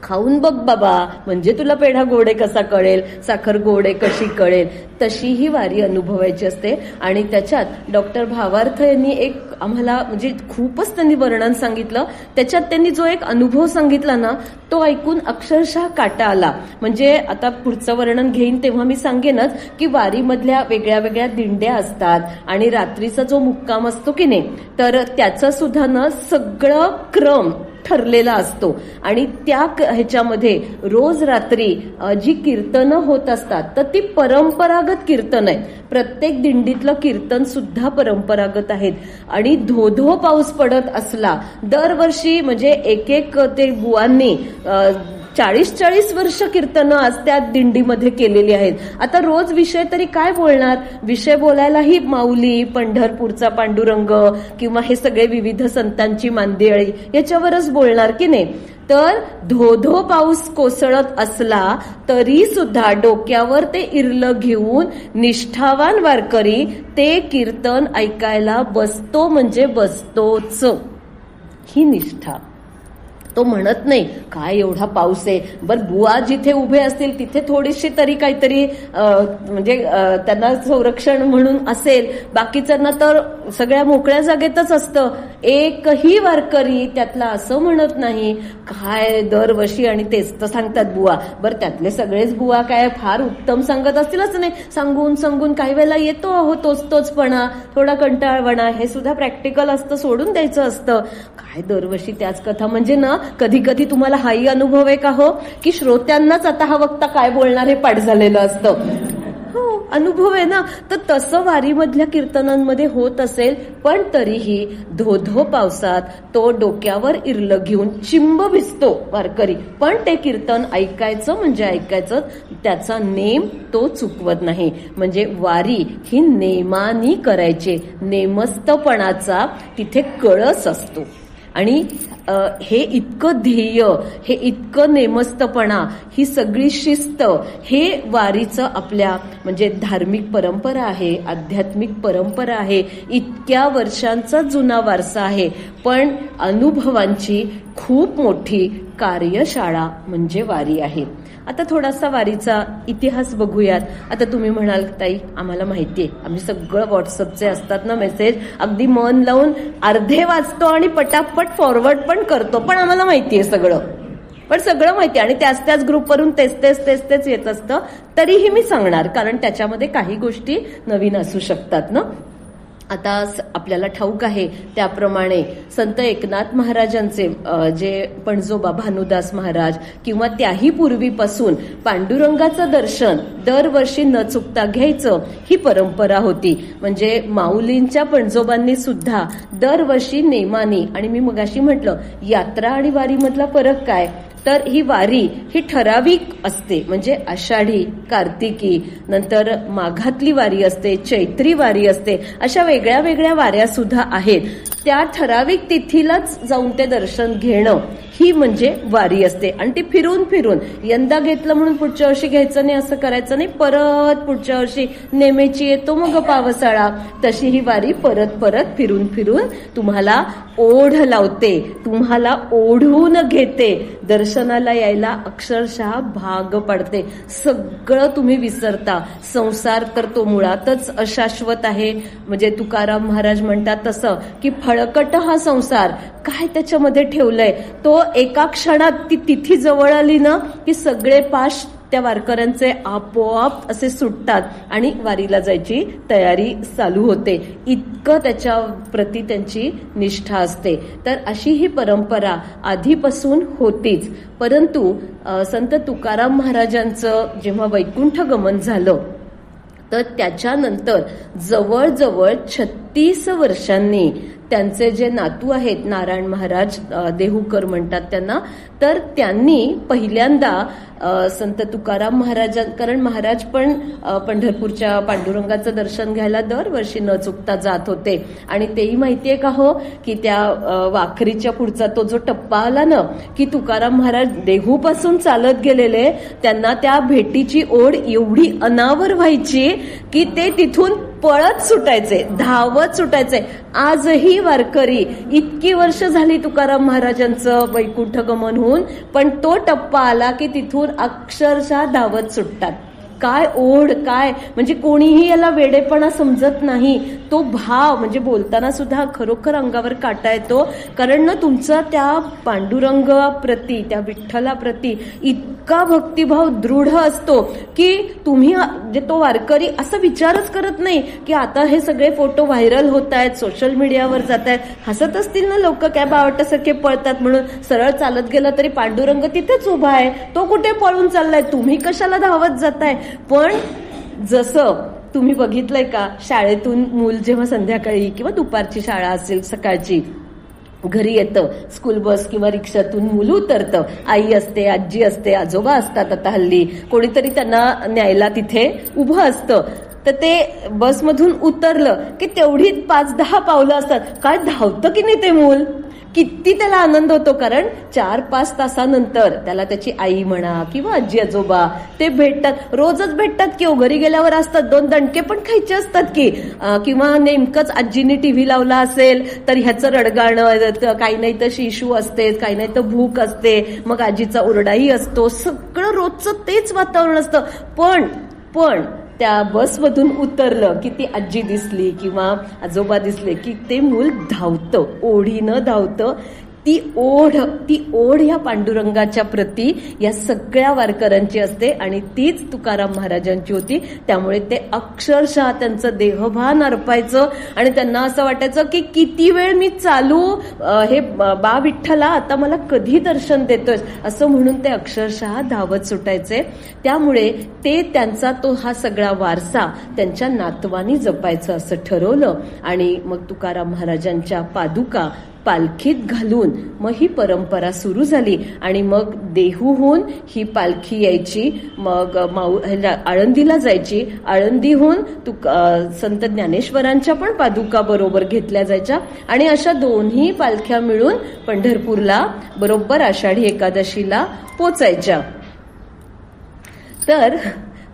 खाऊन बघ बाबा, म्हणजे तुला पेढा गोड आहे कसा कळेल, साखर गोड आहे कशी कळेल. तशी ही वारी अनुभवायची असते. आणि त्याच्यात डॉक्टर भावार्थ यांनी एक आम्हाला म्हणजे खूपच त्यांनी वर्णन सांगितलं. त्याच्यात त्यांनी जो एक अनुभव सांगितला ना तो ऐकून अक्षरशः काटा आला. म्हणजे आता पुढचं वर्णन घेईन तेव्हा मी सांगेनच की वारीमधल्या वेगळ्या वेगळ्या दिंड्या असतात आणि रात्रीचा जो मुक्काम असतो की नाही, तर त्याचं सुद्धा ना सगळं क्रम ठरलेला असतो आणि त्या ह्याच्यामध्ये रोज रात्री जी कीर्तनं होत असतात तर ती परंपरागत कीर्तन आहेत. प्रत्येक दिंडीतलं कीर्तन सुद्धा परंपरागत आहेत. आणि धो पाऊस पडत असला दरवर्षी, म्हणजे एक ते बुवांनी 40 वर्ष कीर्तनं आज त्या दिंडीमध्ये केलेली आहेत. आता रोज विषय तरी काय बोलणार, विषय बोलायलाही माऊली, पंढरपूरचा पांडुरंग किंवा हे सगळे विविध संतांची मांदियाळी याच्यावरच बोलणार की नाही. तर धो पाऊस कोसळत असला तरी सुद्धा डोक्यावर ते इरलं घेऊन निष्ठावान वारकरी ते कीर्तन ऐकायला बसतो, म्हणजे बसतोच. ही निष्ठा. तो म्हणत नाही काय एवढा पाऊस आहे, बरं बुवा जिथे उभे असतील तिथे थोडीशी तरी काहीतरी म्हणजे त्यांना संरक्षण म्हणून असेल, बाकीच्यांना तर सगळ्या मोकळ्या जागेतच असतं. एकही वारकरी त्यातला असं म्हणत नाही काय दरवर्षी आणि तेच तर सांगतात बुवा. बरं त्यातले सगळेच बुवा काय फार उत्तम सांगत असतीलच नाही, सांगून काही वेळेला येतो अहो तोचपणा, थोडा कंटाळवणा, हे सुद्धा प्रॅक्टिकल असतं, सोडून द्यायचं असतं. काय दरवर्षी त्याच कथा. म्हणजे ना कधी कधी तुम्हाला हाही अनुभव आहे का हो की श्रोत्यांनाच आता हा वक्ता काय बोलणार हे पाठ झालेलं असतं. हो अनुभव आहे ना. तर तसं वारीमधल्या कीर्तनांमध्ये होत असेल, पण तरीही धो पावसात तो डोक्यावर इरलं घेऊन चिंब भिजतो वारकरी, पण ते कीर्तन ऐकायचं म्हणजे ऐकायचं, त्याचा नेम तो चुकवत नाही. म्हणजे वारी ही नेमानी करायचे, नेमस्तपणाचा तिथे कळस असतो. आणि हे इतकं ध्येय, हे इतकं नेमस्तपणा, ही सगळी शिस्त, हे वारीचं आपल्या म्हणजे धार्मिक परंपरा आहे, आध्यात्मिक परंपरा आहे, इतक्या वर्षांचा जुना वारसा आहे. पण अनुभवांची खूप मोठी कार्यशाळा म्हणजे वारी आहे. आता थोडासा वारीचा इतिहास बघूयात. आता तुम्ही म्हणाल ताई आम्हाला माहितीये, आम्ही सगळं व्हॉट्सअपचे असतात ना मेसेज, अगदी मन लावून अर्धे वाचतो आणि पटापट फॉरवर्ड पण करतो, पण आम्हाला माहितीये सगळं. पण सगळं माहिती आणि त्याच ग्रुपवरून तेच येत असतं. तरीही मी सांगणार, कारण त्याच्यामध्ये काही गोष्टी नवीन असू शकतात ना. आता आपल्याला ठाऊक आहे त्याप्रमाणे संत एकनाथ महाराजांचे जे पणजोबा भानुदास महाराज किंवा त्याही पूर्वीपासून पांडुरंगाचं दर्शन दरवर्षी न चुकता घ्यायचं ही परंपरा होती. म्हणजे माऊलींच्या पणजोबांनी सुद्धा दरवर्षी नेमानी, आणि मी मगाशी म्हटलं यात्रा आणि वारीमधला फरक काय, तर ही वारी ही ठराविक असते. म्हणजे आषाढी, कार्तिकी, नंतर माघातली वारी असते, चैत्री वारी असते, अशा वेगळ्या वेगळ्या वाऱ्या सुद्धा आहेत. त्या ठराविक तिथीलाच जाऊन ते दर्शन घेणं ही म्हणजे वारी असते. आणि ती फिरून फिरून, यंदा घेतलं म्हणून पुढच्या वर्षी घ्यायचं नाही असं करायचं नाही, परत पुढच्या वर्षी नेमेची येतो मग पावसाळा, तशी ही वारी परत परत फिरून फिरून तुम्हाला ओढ लावते, तुम्हाला ओढून घेते, दर्शनाला यायला अक्षरशः भाग पडते. सगळं तुम्ही विसरता. संसार तर तो मुळातच अशाश्वत आहे. म्हणजे तुकाराम महाराज म्हणतात तसं की फळकट हा संसार, काय त्याच्यामध्ये ठेवलंय. तो एका क्षणात ती तिथी जवळ आली ना की सगळे पाश त्या वारकऱ्यांचे आपोआप असे सुटतात आणि वारीला जायची तयारी चालू होते. इतकं त्याच्या प्रती त्यांची निष्ठा असते. तर अशी ही परंपरा आधीपासून होतीच. परंतु संत तुकाराम महाराजांचं जेव्हा वैकुंठ गमन झालं तर त्याच्यानंतर जवळजवळ 36 वर्षांनी त्यांचे जे नातू आहेत, नारायण महाराज देहूकर म्हणतात त्यांना, तर त्यांनी पहिल्यांदा संत तुकाराम महाराजां, कारण महाराज पण पंढरपूरच्या पांडुरंगाचं दर्शन घ्यायला दरवर्षी न चुकता जात होते. आणि तेही माहितीये का हो की त्या वाखरीच्या पुढचा तो जो टप्पा आला ना की तुकाराम महाराज देहूपासून चालत गेलेले, त्यांना त्या भेटीची ओढ एवढी अनावर व्हायची की ते तिथून पळत सुटायचे, धावत सुटायचे. आजही वारकरी, इतकी वर्ष झाली तुकाराम महाराजांचं वैकुंठ गमन होऊन, पण तो टप्पा आला की तिथून अक्षरशः धावत सुटतात. काय ओढ, काय म्हणजे कोणीही याला वेडेपणा समजत नाही. तो भाव म्हणजे बोलताना सुद्धा खरोखर अंगावर काटा येतो. कारण ना तुमचा त्या पांडुरंगाप्रती, त्या विठ्ठलाप्रती इतका भक्तिभाव दृढ असतो की तुम्ही म्हणजे तो वारकरी असा विचारच करत नाही की आता हे सगळे फोटो व्हायरल होत आहेत, सोशल मीडियावर जात आहेत, हसत असतील ना लोक काय बावटासारखे पळतात म्हणून. सरळ चालत गेलं तरी पांडुरंग तिथेच उभा आहे, तो कुठे पळून चाललाय, तुम्ही कशाला धावत जाताय. पण जसं तुम्ही बघितलंय का, शाळेतून मूल जेव्हा संध्याकाळी किंवा दुपारची शाळा असेल, सकाळची घरी येतं, स्कूल बस किंवा रिक्षातून मुलं उतरतं, आई असते, आजी असते, आजोबा असतात, आता हल्ली कोणीतरी त्यांना न्यायला तिथे उभं असतं. तर ते बसमधून उतरलं की तेवढी 5-10 पावलं असतात, काय धावतं की नाही ते मूल, किती त्याला आनंद होतो. कारण 4-5 तासानंतर त्याला त्याची आई म्हणा किंवा आजी आजोबा ते भेटतात. रोजच भेटतात की घरी गेल्यावर असतात, 2 दणके पण खायचे असतात की, किंवा नेमकंच आजीने टीव्ही लावला असेल तर ह्याचं रडगाणं, काही नाही तर शिशू असते, काही नाही तर भूक असते, मग आजीचा ओरडाही असतो. सगळं रोजचं तेच वातावरण असतं. पण त्या बसमधून उतरलं की ती आजी दिसली किंवा आजोबा दिसले की ते मूल धावतं, ओढीनं धावतं. ती ओढ ह्या पांडुरंगाच्या प्रती या सगळ्या वारकऱ्यांची असते आणि तीच तुकाराम महाराजांची होती. त्यामुळे ते अक्षरशः त्यांचं देहभान अर्पायचं आणि त्यांना असं वाटायचं की किती वेळ मी चालू, हे बा विठ्ठला आता मला कधी दर्शन देतोय, असं म्हणून ते अक्षरशः धावत सुटायचे. त्यामुळे ते त्यांचा तो हा सगळा वारसा त्यांच्या नातवानी जपायचं असं ठरवलं आणि मग तुकाराम महाराजांच्या पादुका पालखीत घालून मग ही परंपरा सुरू झाली. आणि मग देहूहून ही पालखी यायची, मग आळंदीला जायची, आळंदीहून संत ज्ञानेश्वरांच्या पण पादुका बरोबर घेतल्या जायच्या आणि अशा दोन्ही पालख्या मिळून पंढरपूरला बरोबर आषाढी एकादशीला पोचायच्या. तर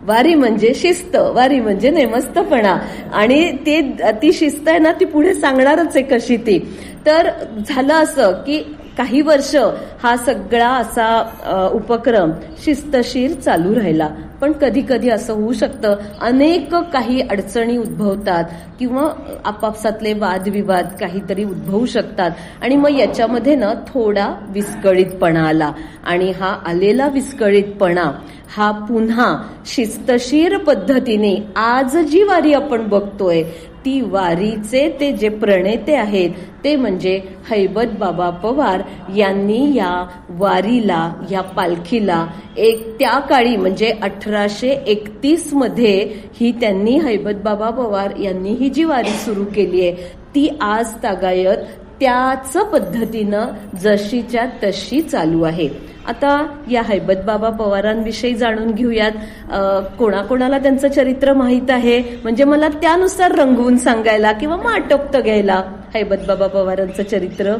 वारी म्हणजे शिस्त, वारी म्हणजे नेमस्तपणा आणि ती शिस्त आहे ना ती पुढे सांगणारच आहे कशी ती. तर झालं असं की काही वर्ष हा सगळा असा उपक्रम शिस्तशीर चालू राहिला. पण कधी कधी असं होऊ शकतं, अनेक काही अडचणी उद्भवतात किंवा आपापसातले वादविवाद काहीतरी उद्भवू शकतात आणि मग याच्यामध्ये ना थोडा विस्कळीतपणा आला आणि हा आलेला विस्कळीतपणा हा पुन्हा शिस्तशीर पद्धतीने आज जी वारी आपण बघतोय ती वारीचे ते जे प्रणेते आहेत ते म्हणजे हैबत बाबा पवार यांनी या वारीला, या पालखीला त्या काळी म्हणजे 1831 मध्ये ही त्यांनी हैबत बाबा पवार यांनी ही जी वारी सुरू केली आहे ती आज तागायत त्याच पद्धतीनं जशीच्या तशी चालू आहे. आता या हैबत बाबा पवारांविषयी जाणून घेऊयात. कोणाकोणाला त्यांचं चरित्र माहीत आहे म्हणजे मला त्यानुसार रंगवून सांगायला किंवा मग आटोपतं घ्यायला. हैबतबाबा पवारांचं चरित्र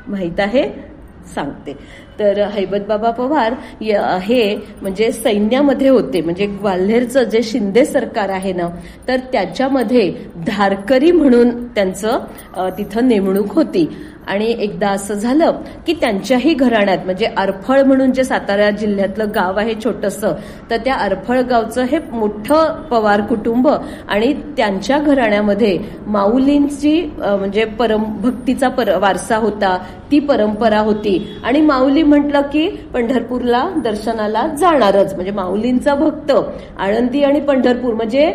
माहीत आहे, सांगते. तर हैबतबाबा पवार हे म्हणजे सैन्यामध्ये होते. म्हणजे ग्वाल्हेरचं जे शिंदे सरकार आहे ना, तर त्याच्यामध्ये धारकरी म्हणून त्यांचं तिथं नेमणूक होती. आणि एकदा असं झालं की त्यांच्याही घराण्यात म्हणजे अरफळ म्हणून जे सातारा जिल्ह्यातलं गाव आहे छोटंसं, तर त्या अरफळ गावचं हे मोठं पवार कुटुंब आणि त्यांच्या घराण्यामध्ये माऊलींची म्हणजे भक्तीचा वारसा होता, ती परंपरा होती. आणि माऊली म्हटलं की पंढरपूरला दर्शनाला जाणारच, म्हणजे माऊलींचा भक्त. आळंदी आणि पंढरपूर म्हणजे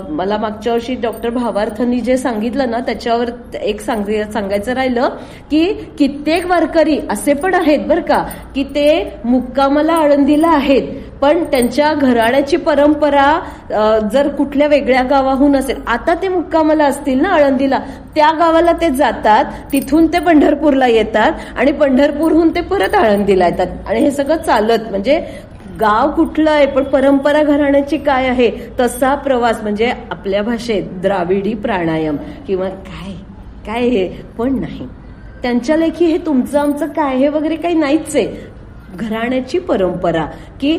मला मागच्या वर्षी डॉक्टर भावार्थनी जे सांगितलं ना, त्याच्यावर एक सांगायचं राहिलं की कित्येक वारकरी असे पण आहेत बरं का, की ते मुक्कामाला आळंदीला आहेत, पण त्यांच्या घराण्याची परंपरा जर कुठल्या वेगळ्या गावाहून असेल, आता ते मुक्कामाला असतील ना आळंदीला, त्या गावाला ते जातात, तिथून ते पंढरपूरला येतात आणि पंढरपूरहून ते परत आळंदीला येतात. आणि हे सगळं चालत, म्हणजे गाव कुठलं आहे पण परंपरा घराण्याची काय आहे तसा प्रवास. म्हणजे आपल्या भाषेत द्राविडी प्राणायाम किंवा काय हे पण नाही. त्यांच्या लेखी हे तुमचं आमचं काय हे वगैरे काही नाहीच आहे. घराण्याची परंपरा की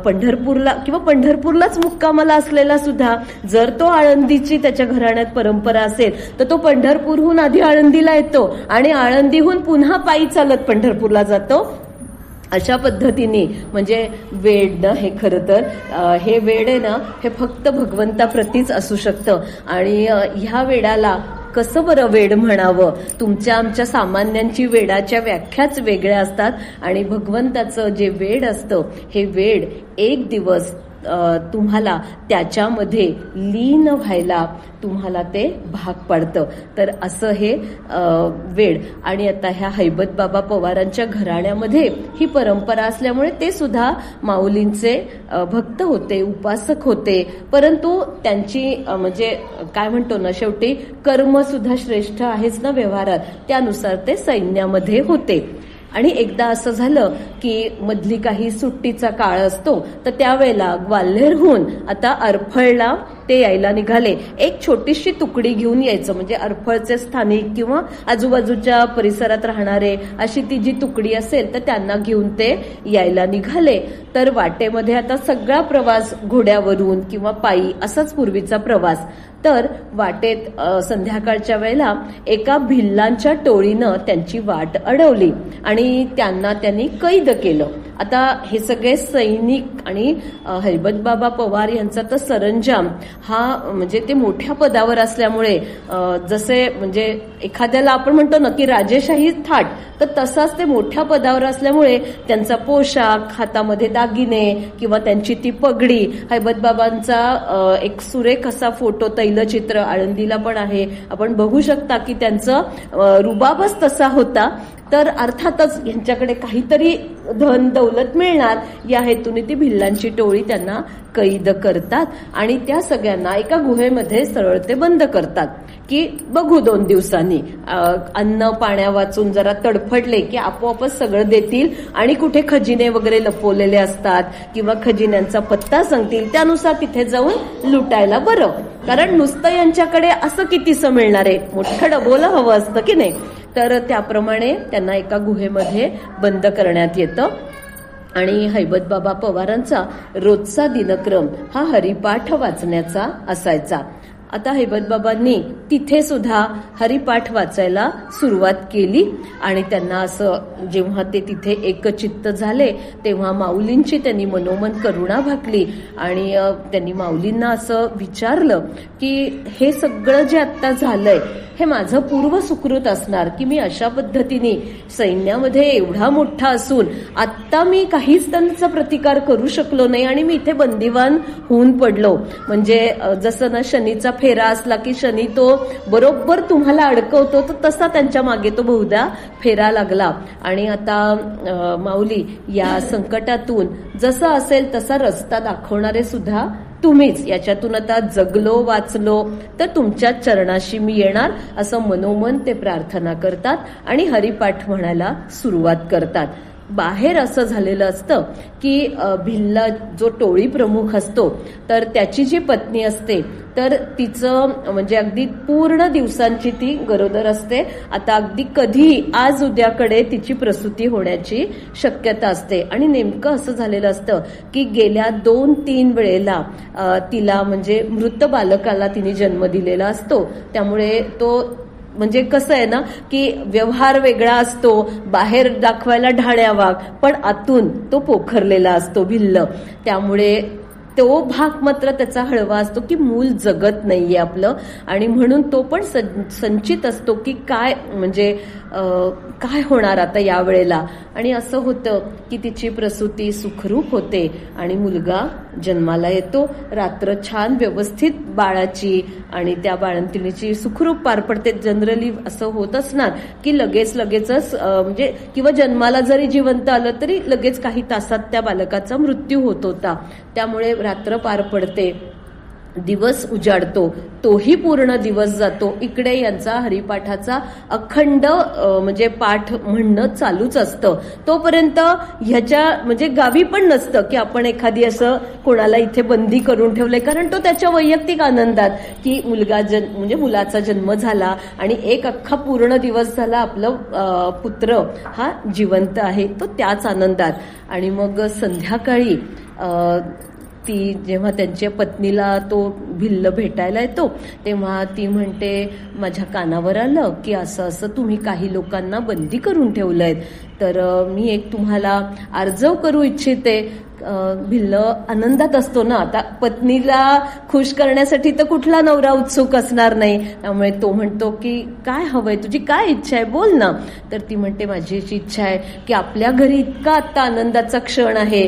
पंढरपूरला किंवा पंढरपूरलाच मुक्कामाला असलेला सुद्धा जर तो आळंदीची त्याच्या घराण्यात परंपरा असेल तर तो पंढरपूरहून आधी आळंदीला येतो आणि आळंदीहून पुन्हा पायी चालत पंढरपूरला जातो. अशा पद्धतीने म्हणजे वेड ना हे खरं तर हे वेड आहे ना, हे फक्त भगवंताप्रतीच असू शकतं. आणि ह्या वेडाला कसं बरं वेड म्हणावं, तुमच्या आमच्या सामान्यांची वेडाच्या व्याख्याच वेगळ्या असतात. आणि भगवंताचं जे वेड असतं हे वेड एक दिवस तुम्हाला त्याच्यामध्ये लीन व्हायला तुम्हाला ते भाग पाडतं. तर असं हे वेड. आणि आता ह्या हैबतबाबा पवारांच्या घराण्यामध्ये ही परंपरा असल्यामुळे ते सुद्धा माऊलींचे भक्त होते, उपासक होते. परंतु त्यांची म्हणजे काय म्हणतो ना, शेवटी कर्म सुद्धा श्रेष्ठ आहेच ना व्यवहारात, त्यानुसार ते सैन्यामध्ये होते. आणि एकदा असं झालं की मधली काही सुट्टीचा काळ असतो, तर त्यावेळेला ग्वाल्हेरहून आता अरफळला ते यायला निघाले. एक छोटीशी तुकडी घेऊन यायचं, म्हणजे अरफळचे स्थानिक किंवा आजूबाजूच्या परिसरात राहणारे अशी ती जी तुकडी असेल तर त्यांना घेऊन ते यायला निघाले. तर वाटेमध्ये आता सगळा प्रवास घोड्यावरून किंवा पायी असाच पूर्वीचा प्रवास. तर वाटेत संध्याकाळच्या वेळेला एका भिल्लांच्या टोळीनं त्यांची वाट अडवली आणि त्यांनी कैद केलं. आता हे सगळे सैनिक आणि हैबतबाबा पवार यांचा तर सरंजाम हा म्हणजे ते मोठ्या पदावर असल्यामुळे जसे म्हणजे एखाद्याला आपण म्हणतो ना की राजेशाही थाट, तर तसाच ते मोठ्या पदावर असल्यामुळे त्यांचा पोशाख, हातामध्ये दागिने किंवा त्यांची ती पगडी, हैबतबाबांचा एक सुरेख असा फोटो तैलचित्र आळंदीला पण आहे, आपण बघू शकता की त्यांचं रुबाबच तसा होता. तर अर्थातच यांच्याकडे काहीतरी धन दौलत मिळणार या हेतूने ती भिल्लांची टोळी त्यांना कैद करतात आणि त्या सगळ्यांना एका गुहेमध्ये सरळ ते बंद करतात की बघू 2 दिवसांनी अन्न पाण्या वाचून जरा तडफडले की आपोआपच सगळं देतील आणि कुठे खजिने वगैरे लपवलेले असतात किंवा खजिन्यांचा पत्ता सांगतील, त्यानुसार तिथे जाऊन लुटायला बरं. कारण नुसतं यांच्याकडे असं कितीसं मिळणार आहे, मोठं डबोला हवं असतं की नाही. तर त्याप्रमाणे त्यांना एका गुहेमध्ये बंद करण्यात येतं. आणि हैबतबाबा पवारांचा रोजचा दिनक्रम हा हरिपाठ वाचण्याचा असायचा. आता हैबतबाबांनी तिथे सुद्धा हरिपाठ वाचायला सुरुवात केली आणि त्यांना असं जेव्हा ते तिथे एकचित्त झाले तेव्हा माऊलींची त्यांनी मनोमन करुणा भाकली आणि त्यांनी माऊलींना असं विचारलं की हे सगळं जे आता झालंय हे माझं पूर्व सुकृत असणार की मी अशा पद्धतीने सैन्यामध्ये एवढा मोठा असून आत्ता मी काहीच त्यांचा प्रतिकार करू शकलो नाही आणि मी इथे बंदिवान होऊन पडलो. म्हणजे जसं ना शनीचा फेरा असला की शनी तो बरोबर तुम्हाला अडकवतो, तर तसा त्यांच्या मागे तो बहुधा फेरा लागला. आणि आता माऊली या संकटातून जसं असेल तसा रस्ता दाखवणारे सुद्धा तुम्हीच, याच्यातून आता जगलो वाचलो तर तुमच्या चरणाशी मी येणार असं मनोमन ते प्रार्थना करतात आणि हरिपाठ म्हणायला सुरुवात करतात. बाहेर असं झालेलं असतं की भिल्ल जो टोळी प्रमुख असतो तर त्याची जी पत्नी असते तर तिचं म्हणजे अगदी पूर्ण दिवसांची ती गरोदर असते. आता अगदी कधी आज उद्याकडे तिची प्रसूती होण्याची शक्यता असते आणि नेमकं असं झालेलं असतं की गेल्या 2-3 वेळेला तिला म्हणजे मृत बालकाला तिने जन्म दिलेला असतो. त्यामुळे तो म्हणजे कसं आहे ना की व्यवहार वेगळा असतो, बाहेर दाखवायला ढाळ्या वाघ पण आतून तो पोखरलेला असतो भिल्ल. त्यामुळे तो भाग मात्र त्याचा हळवा असतो की मूल जगत नाहीये आपलं आणि म्हणून तो पण संचित असतो की काय म्हणजे काय होणार आता या वेळेला. आणि असं होतं की तिची प्रसूती सुखरूप होते आणि मुलगा जन्माला येतो. रात्र छान व्यवस्थित बाळाची आणि त्या बाळंतिणीची सुखरूप पार पडते. जनरली असं होत असणार की लगेचच म्हणजे किंवा जन्माला जरी जिवंत आलं तरी लगेच काही तासात त्या बालकाचा मृत्यू होत होता. त्यामुळे रात्र पार पडते, दिवस उजाडतो, तोही पूर्ण दिवस जातो. इकडे यांचा हरिपाठाचा अखंड म्हणजे पाठ म्हणणं चालूच असतं. तोपर्यंत ह्याच्या म्हणजे गावी पण नसतं की आपण एखादी असं कोणाला इथे बंदी करून ठेवलंय, कारण तो त्याच्या वैयक्तिक आनंदात की मुलगा म्हणजे मुलाचा जन्म झाला आणि एक अख्खा पूर्ण दिवस झाला आपलं पुत्र हा जिवंत आहे, तो त्याच आनंदात. आणि मग संध्याकाळी ती जेव्हा त्यांच्या पत्नीला तो भिल्ल भेटायला येतो तेव्हा ती म्हणते माझ्या कानावर आलं की असं असं तुम्ही काही लोकांना बंदी करून ठेवलंय, तर मी एक तुम्हाला आर्जव करू इच्छिते. भिल्ल आनंदात असतो ना, आता पत्नीला खुश करण्यासाठी तर कुठला नवरा उत्सुक असणार नाही. त्यामुळे तो म्हणतो की काय हवंय, तुझी काय इच्छा आहे, बोल ना. तर ती म्हणते माझी अशी इच्छा आहे की आपल्या घरी इतका आता आनंदाचा क्षण आहे,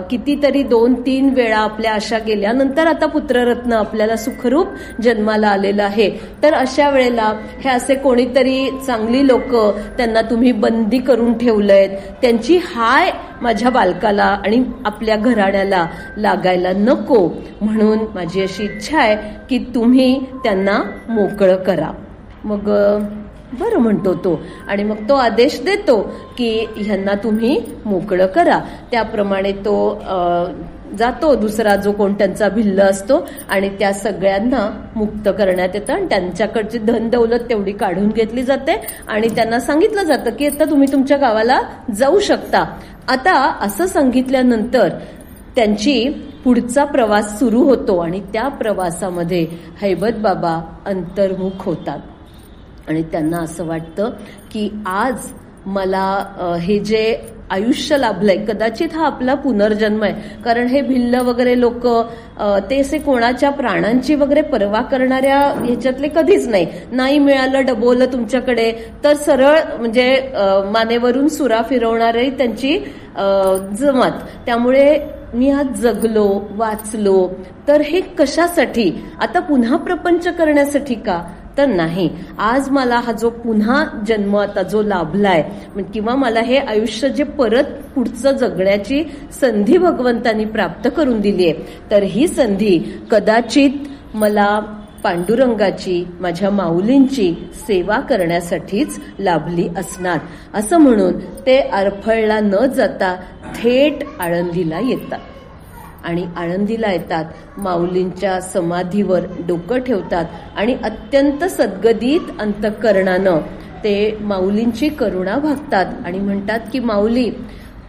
कितीतरी 2-3 वेळा आपल्या आशा गेल्यानंतर आता पुत्ररत्न आपल्याला सुखरूप जन्माला आलेलं आहे. तर अशा वेळेला हे असे कोणीतरी चांगली लोक त्यांना तुम्ही बंदी करून ठेवलंय, त्यांची हाय माझ्या बालकाला आणि आपल्या घराण्याला लागायला नको, म्हणून माझी अशी इच्छा आहे की तुम्ही त्यांना मोकळं करा. मग बरं म्हणतो तो आणि मग तो आदेश देतो की ह्यांना तुम्ही मोकळं करा. त्याप्रमाणे तो जातो, दुसरा जो कोण त्यांचा भिल्ल असतो आणि त्या सगळ्यांना मुक्त करण्यात येतं आणि त्यांच्याकडची धन दौलत तेवढी काढून घेतली जाते आणि त्यांना सांगितलं जातं की आता तुम्ही तुमच्या गावाला जाऊ शकता. आता असं सांगितल्यानंतर त्यांची पुढचा प्रवास सुरू होतो आणि त्या प्रवासामध्ये हैबत बाबा अंतर्मुख होतात आणि त्यांना असं वाटतं की आज मला हे जे आयुष्य लाभलंय कदाचित हा आपला पुनर्जन्म आहे. कारण हे भिल्ल वगैरे लोक ते असे कोणाच्या प्राणांची वगैरे पर्वा करणाऱ्या ह्याच्यातले कधीच नाही मिळालं डबोलं तुमच्याकडे तर सरळ म्हणजे मानेवरून सुरा फिरवणारे त्यांची जमात. त्यामुळे मी आज जगलो वाचलो तर हे कशासाठी, आता पुन्हा प्रपंच करण्यासाठी का, तर नाही. आज मला हा जो पुन्हा जन्म आता जो लाभलाय किंवा मला हे आयुष्य जे परत पुढचं जगण्याची संधी भगवंतांनी प्राप्त करून दिली आहे, तर ही संधी कदाचित मला पांडुरंगाची माझ्या माऊलींची सेवा करण्यासाठीच लाभली असणार. असं म्हणून ते अरफळला न जाता थेट आळंदीला येतात आणि आळंदीला येतात, माऊलींच्या समाधीवर डोकं ठेवतात आणि अत्यंत सद्गदित अंतःकरणानं ते माऊलींची करुणा भागतात आणि म्हणतात की माऊली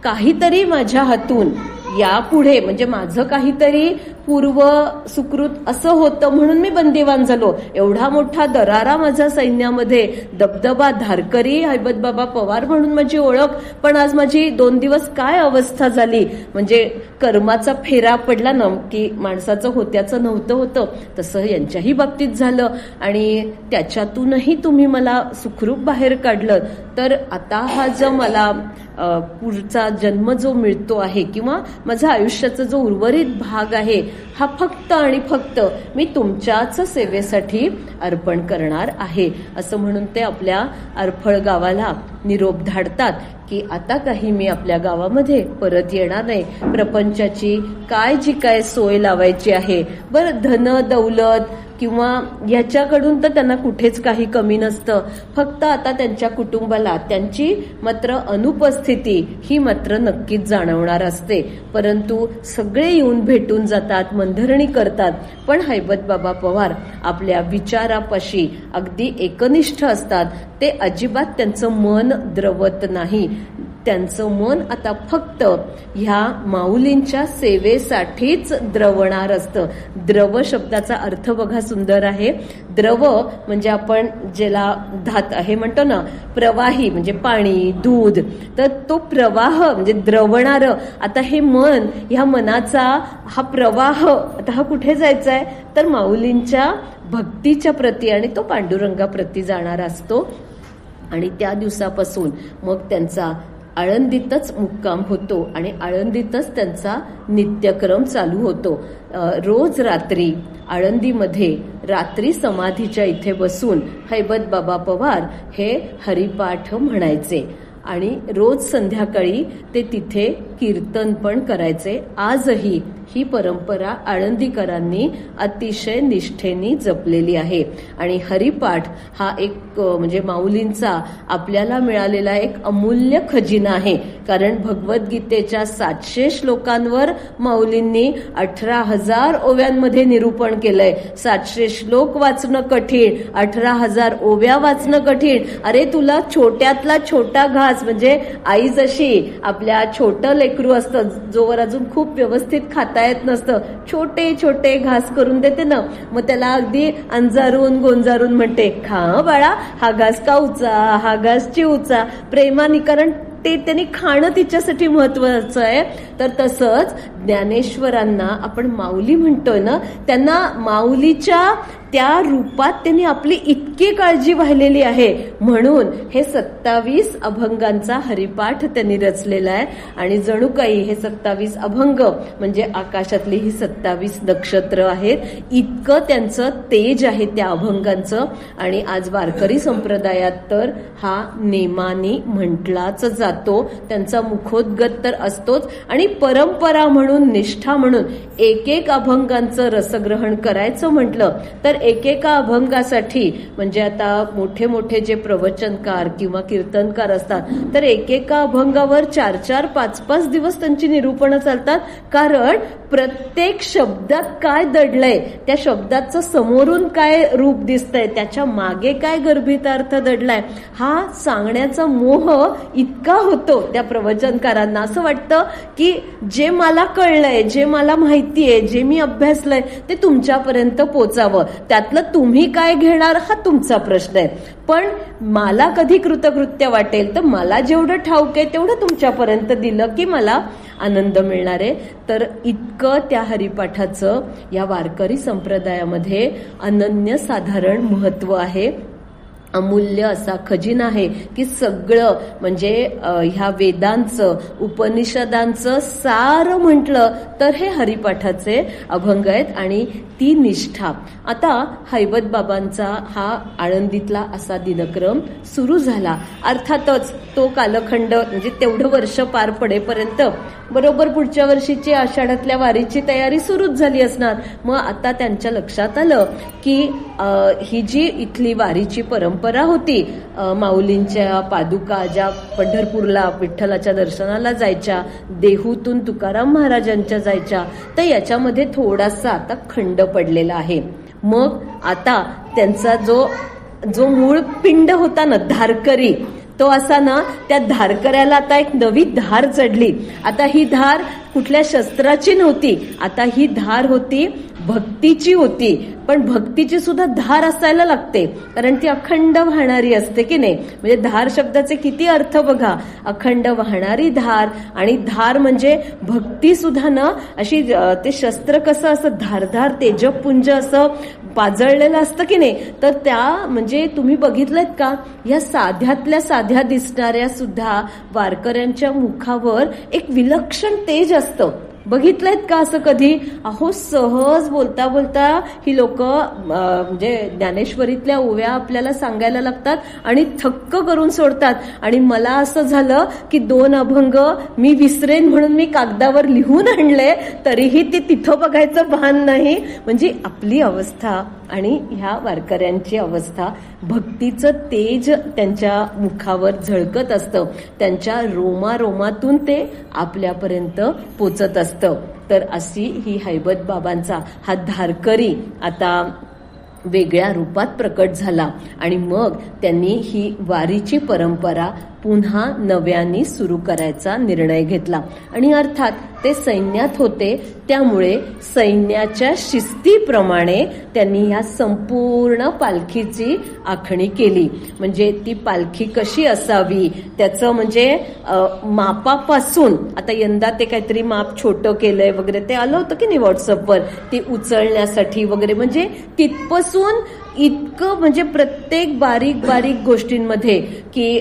काहीतरी माझ्या हातून यापुढे म्हणजे माझं काहीतरी पूर्व सुकृत असं होतं म्हणून मी बंदिवान झालो. एवढा मोठा दरारा माझ्या सैन्यामध्ये, दबदबा धारकरी हैबत बाबा पवार म्हणून माझी ओळख, पण आज माझी 2 दिवस काय अवस्था झाली. म्हणजे कर्माचा फेरा पडला ना की माणसाचं होत्याचं नव्हतं होतं तसं यांच्याही बाबतीत झालं आणि त्याच्यातूनही तुम्ही मला सुखरूप बाहेर काढलं. तर आता हा जो मला पुढचा जन्म जो मिळतो आहे किंवा माझ्या आयुष्याचा जो उर्वरित भाग आहे हा फक्त आणि फक्त मी तुमच्याच सेवेसाठी अर्पण करणार आहे. असं म्हणून ते आपल्या अरफळ गावाला निरोप धाडतात की आता काही मी आपल्या गावामध्ये परत येणार नाही. प्रपंचाची जी काय सोय लावायची आहे, बरं धन दौलत किंवा ह्याच्याकडून तर त्यांना कुठेच काही कमी नसतं. फक्त आता त्यांच्या कुटुंबाला त्यांची मात्र अनुपस्थिती ही मात्र नक्कीच जाणवणार असते. परंतु सगळे येऊन भेटून जातात, मनधरणी करतात. पण हैबत बाबा पवार आपल्या विचारापाशी अगदी एकनिष्ठ असतात. ते अजिबात त्यांचं मन द्रवत नाही. त्यांचं मन आता फक्त ह्या माऊलींच्या सेवेसाठीच द्रवणार असतं. द्रव शब्दाचा अर्थ बघा, सुंदर आहे. द्रव म्हणजे आपण ज्याला धात आहे म्हणतो ना, प्रवाही म्हणजे पाणी, दूध, तर तो प्रवाह म्हणजे द्रवणार. आता हे मन, ह्या मनाचा हा प्रवाह आता हा कुठे जायचा आहे, तर माऊलींच्या भक्तीच्या प्रती आणि तो पांडुरंगाप्रती जाणार असतो. आणि त्या दिवसापासून मग त्यांचा आळंदीतच मुक्काम होतो आणि आळंदीतच त्यांचा नित्यक्रम चालू होतो. रोज रात्री आळंदीमध्ये रात्री समाधीच्या इथे बसून हैबत बाबा पवार हे हरिपाठ म्हणायचे आणि रोज संध्याकाळी ते तिथे कीर्तन पण करायचे. आजही ही परंपरा आळंदीकरांनी अतिशय निष्ठेने जपलेली आहे. आणि हरिपाठ हा एक म्हणजे माऊलींचा आपल्याला मिळालेला एक अमूल्य खजिना आहे. कारण भगवद्गीतेच्या 700 श्लोकांवर माऊलींनी 18,000 ओव्यांमध्ये निरूपण केलंय. 700 श्लोक वाचणं कठीण, 18,000 ओव्या वाचणं कठीण. अरे तुला छोट्यातला छोटा घास म्हणजे आई जशी आपल्या छोटं लेकरू असतं, जोवर अजून खूप व्यवस्थित खाता येत नसतं, छोटे छोटे घास करून देते ना, मग त्याला अगदी अंजारून गोंजारून म्हणते, खा बाळा, हा घास काऊचा, हा घास चिवचा, प्रेमाने. कारण ते त्यांनी खाणं तिच्यासाठी महत्वाचं आहे. तर तसंच ज्ञानेश्वरांना आपण माऊली म्हणतोय ना, त्यांना माऊलीच्या त्या रूपात त्यांनी आपली इतकी काळजी वाहिलेली आहे. म्हणून हे 27 अभंगांचा हरिपाठ त्यांनी रचलेला आहे. आणि जणू काही हे 27 अभंग म्हणजे आकाशातली ही 27 नक्षत्र आहेत. इतकं त्यांचं तेज आहे त्या अभंगांचं. आणि आज वारकरी संप्रदायात तर हा नेमानी म्हटलाच जातो. त्यांचा मुखोद्गत तर असतोच. आणि परंपरा म्हणून, निष्ठा म्हणून एक अभंगांचं रसग्रहण करायचं म्हटलं तर एकेका अभंगासाठी म्हणजे आता मोठे मोठे जे प्रवचनकार किंवा कीर्तनकार असतात, तर एकेका अभंगावर 4-4, 5-5 दिवस त्यांची निरूपणं चालतात. कारण प्रत्येक शब्दात काय दडलंय, त्या शब्दाचं समोरून काय रूप दिसतंय, त्याच्या मागे काय गर्भितार्थ दडलाय, हा सांगण्याचा मोह इतका होतो त्या प्रवचनकारांना. असं वाटतं की जे मला कळलंय, जे मला माहितीये, जे मी अभ्यासलंय ते तुमच्यापर्यंत पोचावं. त्यातलं तुम्ही काय घेणार हा तुमचा प्रश्न आहे. पण मला कधी कृतकृत्य वाटेल तर मला जेवढं ठाऊक आहे तेवढं तुमच्यापर्यंत दिलं की मला आनंद मिळणार आहे. तर इतकं त्या हरिपाठाचं या वारकरी संप्रदायामध्ये अनन्यसाधारण महत्व आहे. अमूल्य असा खजिना आहे की सगळं म्हणजे ह्या वेदांचं, उपनिषदांचं सार म्हटलं तर हे हरिपाठाचे अभंग आहेत. आणि ती निष्ठा. आता हैबत बाबांचा हा आळंदीतला असा दिनक्रम सुरू झाला. अर्थातच तो कालखंड म्हणजे तेवढं वर्ष पार पडेपर्यंत बरोबर पुढच्या वर्षीची आषाढातल्या वारीची तयारी सुरूच झाली असणार. मग आता त्यांच्या लक्षात आलं की ही जी इथली वारीची परंपरा होती, माऊलींच्या पादुका ज्या पंढरपूरला विठ्ठलाच्या दर्शनाला जायच्या, देहूतून तुकाराम महाराजांच्या जायच्या, तर याच्यामध्ये थोडासा आता खंड पडलेला आहे. मग आता त्यांचा जो मूळ पिंड होता ना, धारकरी, तो असा ना, त्या धारकऱ्याला आता एक नवी धार चढली. आता ही धार कुठल्या शस्त्राची नव्हती, आता ही धार होती भक्तीची होती. पण भक्तीची सुद्धा धार असायला लागते, कारण ती अखंड वाहणारी असते की नाही. म्हणजे धार शब्दाचे किती अर्थ बघा, अखंड वाहणारी धार. आणि धार म्हणजे भक्ती सुद्धा ना अशी, ते शस्त्र कसं असं धारधार तेजपुंज असं पाजळलेलं असतं की नाही. तर त्या म्हणजे तुम्ही बघितलंत का, या साध्यातल्या साध्या दिसणाऱ्या सुद्धा वारकऱ्यांच्या मुखावर एक विलक्षण तेज असतं. बघितलंयत का असं कधी? अहो, सहज बोलता बोलता ही लोक म्हणजे ज्ञानेश्वरीतल्या ओव्या आपल्याला सांगायला लागतात आणि थक्क करून सोडतात. आणि मला असं झालं की 2 अभंग मी विसरेन म्हणून मी कागदावर लिहून आणले, तरीही ती तिथं बघायचं भान नाही. म्हणजे आपली अवस्था आणि ह्या वारकऱ्यांची अवस्था, भक्तीचं तेज त्यांच्या मुखावर झळकत असतं, त्यांच्या रोमारोमातून ते आपल्यापर्यंत पोचत असतं. तर अशी ही हैबत बाबांचा हा धारकरी आता वेगळ्या रूपात प्रकट झाला आणि मग त्यांनी ही वारीची परंपरा पुन्हा नव्याने सुरू करायचा निर्णय घेतला. आणि अर्थात ते सैन्यात होते, त्यामुळे सैन्याच्या शिस्तीप्रमाणे त्यांनी ह्या संपूर्ण पालखीची आखणी केली. म्हणजे ती पालखी कशी असावी त्याचं म्हणजे मापापासून, आता यंदा ते काहीतरी माप छोटं केलंय वगैरे, ते आलं होतं की नाही व्हॉट्सअपवर, ते उचलण्यासाठी वगैरे, म्हणजे तिथपासून इतकं म्हणजे प्रत्येक बारीक बारीक गोष्टींमध्ये की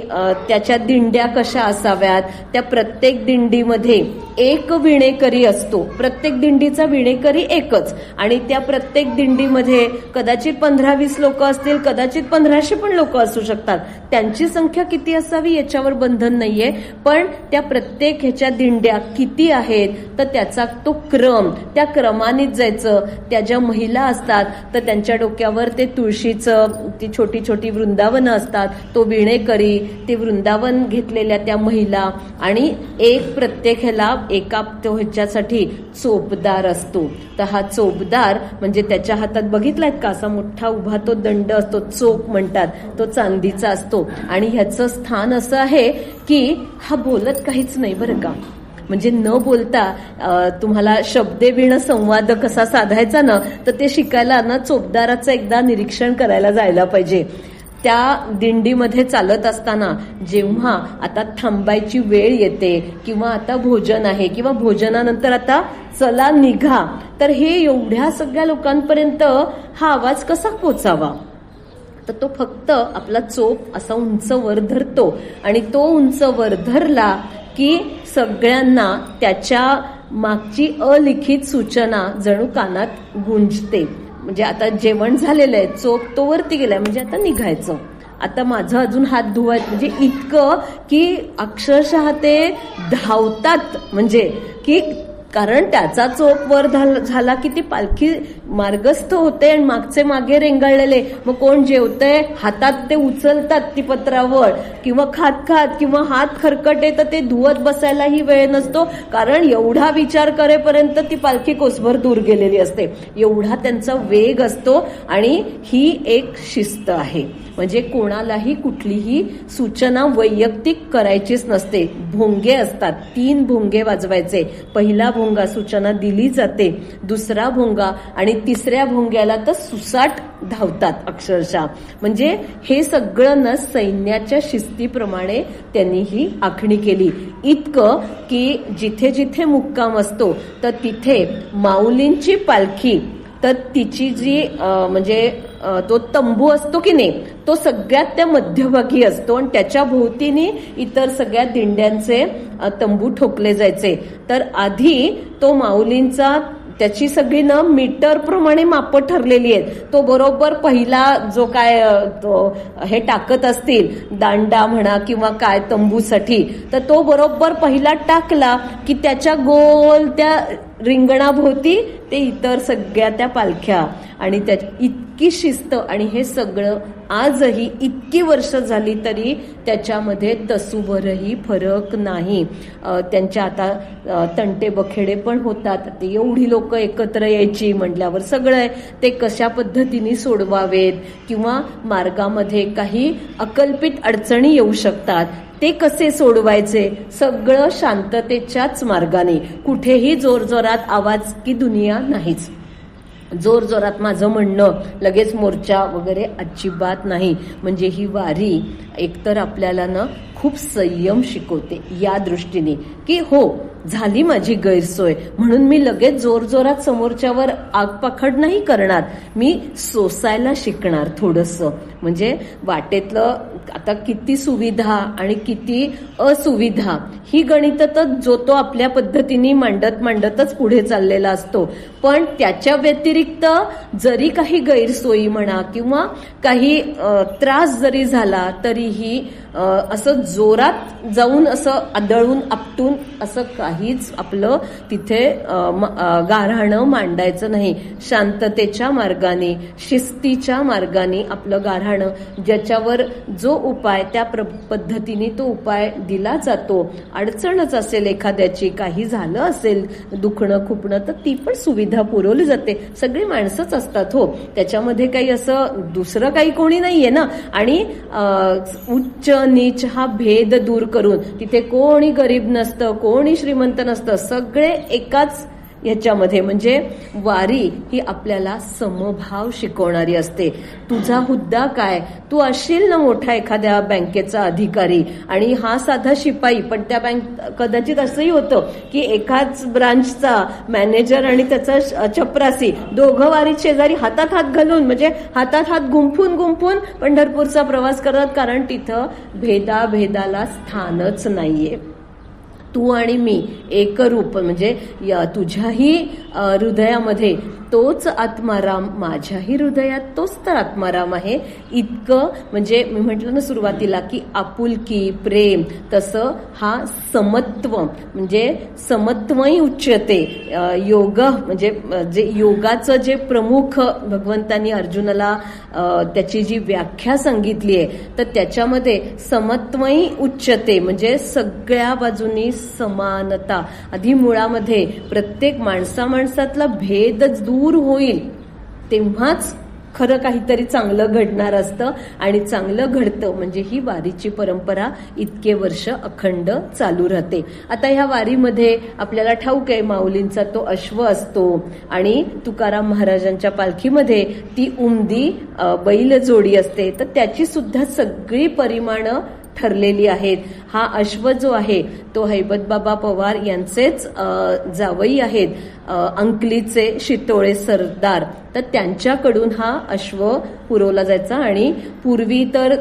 त्याच्या दिंड्या कशा असाव्यात, त्या प्रत्येक दिंडीमध्ये एक विणेकरी असतो, प्रत्येक दिंडीचा विणेकरी एकच, आणि त्या प्रत्येक दिंडीमध्ये कदाचित 15-20 लोक असतील, कदाचित 1500 पण लोक असू शकतात. त्यांची संख्या किती असावी याच्यावर बंधन नाहीये, पण त्या प्रत्येक ह्याच्या दिंड्या किती आहेत तर त्याचा तो क्रम, त्या क्रमानेच जायचं. त्या ज्या महिला असतात तर त्यांच्या डोक्यावर ते तुळशीचं ती छोटी छोटी वृंदावनं असतात, तो विणेकरी, ते वृंदावन घेतलेल्या त्या महिला, आणि एक प्रत्येक ह्याला एका ह्याच्यासाठी चोपदार असतो. तर हा चोपदार म्हणजे त्याच्या हातात बघितलायत का असा मोठा उभा तो दंड असतो, चोप म्हणतात, तो चांदीचा असतो. आणि ह्याचं स्थान असं आहे की हा बोलत काहीच नाही बरं का. म्हणजे न बोलता तुम्हाला शब्देविण संवाद कसा साधायचा ना, तर ते शिकायला ना चोपदाराचं एकदा निरीक्षण करायला जायला पाहिजे. त्या दिंडीमध्ये चालत असताना जेव्हा आता थांबायची वेळ येते किंवा आता भोजन आहे किंवा भोजनानंतर आता चला निघा, तर हे एवढ्या सगळ्या लोकांपर्यंत हा आवाज कसा पोचावा, तर तो फक्त आपला चोप असा उंच वर धरतो आणि तो उंच वर धरला की सगळ्यांना त्याच्या मागची अलिखित सूचना जणू कानात गुंजते. म्हणजे आता जेवण झालेलं आहे, चोप तो वरती गेलाय, म्हणजे आता निघायचं, आता माझं अजून हात धुवायचं, म्हणजे इतकं की अक्षरशः ते धावतात. म्हणजे की कारण त्याचा चोप वर झाला की ती पालखी मार्गस्थ होते आणि मागचे मागे रेंगाळलेले, मग कोण जेवतंय हातात ते उचलतात ती पत्रावळ, किंवा खात किंवा हात खरकटे तर ते धुवत बसायलाही वेळ नसतो, कारण एवढा विचार करेपर्यंत ती पालखी कोसभर दूर गेलेली असते, एवढा त्यांचा वेग असतो. आणि ही एक शिस्त आहे, म्हणजे कोणालाही कुठलीही सूचना वैयक्तिक करायचीच नसते. भोंगे असतात, 3 भोंगे वाजवायचे. पहिला भोंगा सूचना दिली जाते, दुसरा भोंगा आणि तिसऱ्या भोंग्याला तर सुसाट धावतात अक्षरशः. म्हणजे हे सगळं न सैन्याच्या शिस्तीप्रमाणे त्यांनी ही आखणी केली. इतकं की जिथे जिथे मुक्काम असतो तर तिथे माऊलींची पालखी, तर तिची जी म्हणजे तो तंबू असतो की नाही, तो सगळ्यात त्या मध्यभागी असतो आणि त्याच्या भोवतीने इतर सगळ्या दिंड्यांचे तंबू ठोकले जायचे. तर आधी तो माऊलींचा त्याची सगळी न मीटर प्रमाणे मापं ठरलेली आहेत. तो बरोबर पहिला जो काय तो हे टाकत असतील दांडा म्हणा किंवा काय तंबूसाठी, तर तो बरोबर पहिला टाकला की त्याच्या गोल त्या रिंगणाभोवती ते इतर सगळ्या त्या पालख्या, आणि त्या इतकी शिस्त. आणि हे सगळं आजही इतकी वर्ष झाली तरी त्याच्यामध्ये तसूभरही फरक नाही. त्यांच्या आता तंटे बखेडे पण होतात, ते एवढी लोक एकत्र यायची म्हटल्यावर सगळं ते कशा पद्धतीने सोडवावेत, किंवा मार्गामध्ये काही अकल्पित अडचणी येऊ शकतात, ते कसे सोडवायचे, सगळं शांततेच्याच मार्गाने. कुठेही जोरजोरात आवाज की दुनिया नाहीच. जोरजोरात माझं म्हणणं, लगेच मोर्चा वगैरे अजिबात नाही. म्हणजे ही वारी एकतर आपल्याला ना खूप संयम शिकवते या दृष्टीने की हो झाली माझी गैरसोय म्हणून मी लगेच जोरजोरात समोरच्यावर आगपाखड नाही करणार, मी सोसायला शिकणार थोडंसं. म्हणजे वाटेतलं आता किती सुविधा आणि किती असुविधा ही गणित जो तो आपल्या पद्धतीने मांडतच पुढे चाललेला असतो. पण त्याच्या व्यतिरिक्त जरी काही गैरसोयी म्हणा किंवा काही त्रास जरी झाला तरीही असं जोरात जाऊन असं आदळून आपटून असं काहीच आपलं तिथे गाऱ्हाणं मांडायचं नाही. शांततेच्या मार्गाने, शिस्तीच्या मार्गाने आपलं गाऱ्हाणं, ज्याच्यावर जो उपाय त्या पद्धतीने तो उपाय दिला जातो. अडचणच असेल एखाद्याची, काही झालं असेल, दुखणं खुपणं, तर ती पण सुविधा पुरवली जाते. सगळी माणसंच असतात हो, त्याच्यामध्ये काही असं दुसरं काही कोणी नाहीये ना. आणि उच्च नीच हा भेद दूर करून तिथे कोणी गरीब नसतं, कोणी श्रीमंत नसतं, सगळे एकाच ह्याच्यामध्ये. म्हणजे वारी ही आपल्याला समभाव शिकवणारी असते. तुझा हुद्दा काय, तू असशील ना मोठा एखाद्या बँकेचा अधिकारी आणि हा साधा शिपाई, पण त्या कदाचित असंही होतं की एकाच ब्रांचचा मॅनेजर आणि त्याचा चपरासी दोघं वारीत शेजारी हातात हात घालून, म्हणजे हातात हात गुंफून पंढरपूरचा प्रवास करतात. कारण तिथं भेदाला स्थानच नाहीये. तू आणि मी एकरूप, म्हणजे तुझ्याही हृदयामध्ये तोच आत्माराम, माझ्याही हृदयात तोच तर आत्माराम आहे. इतकं म्हणजे मी म्हटलं ना सुरुवातीला की आपुलकी, प्रेम, तसं हा समत्व, म्हणजे समत्वही उच्यते. योग म्हणजे जे योगाचं जे प्रमुख भगवंतांनी अर्जुनाला त्याची जी व्याख्या सांगितली आहे, तर त्याच्यामध्ये समत्वही उच्यते, म्हणजे सगळ्या बाजूनी समानता. आधी मुळामध्ये प्रत्येक माणसातला भेदच दूर होईल, तेव्हाच खरं काहीतरी चांगलं घडणार असतं. आणि चांगलं घडतं म्हणजे ही वारीची परंपरा इतके वर्ष अखंड चालू राहते. आता ह्या वारीमध्ये आपल्याला ठाऊक आहे, माऊलींचा तो अश्व असतो आणि तुकाराम महाराजांच्या पालखीमध्ये ती उमदी बैल जोडी असते. तर त्याची सुद्धा सगळी परिमाणं ठरलेली आहेत. हा अश्व जो आहे तो हैबतबाबा पवार यांचेच जावई आहेत, अंकलीचे शितोळे सरदार. तर त्यांच्याकडून हा अश्व पुरवला जायचा. आणि पूर्वी तर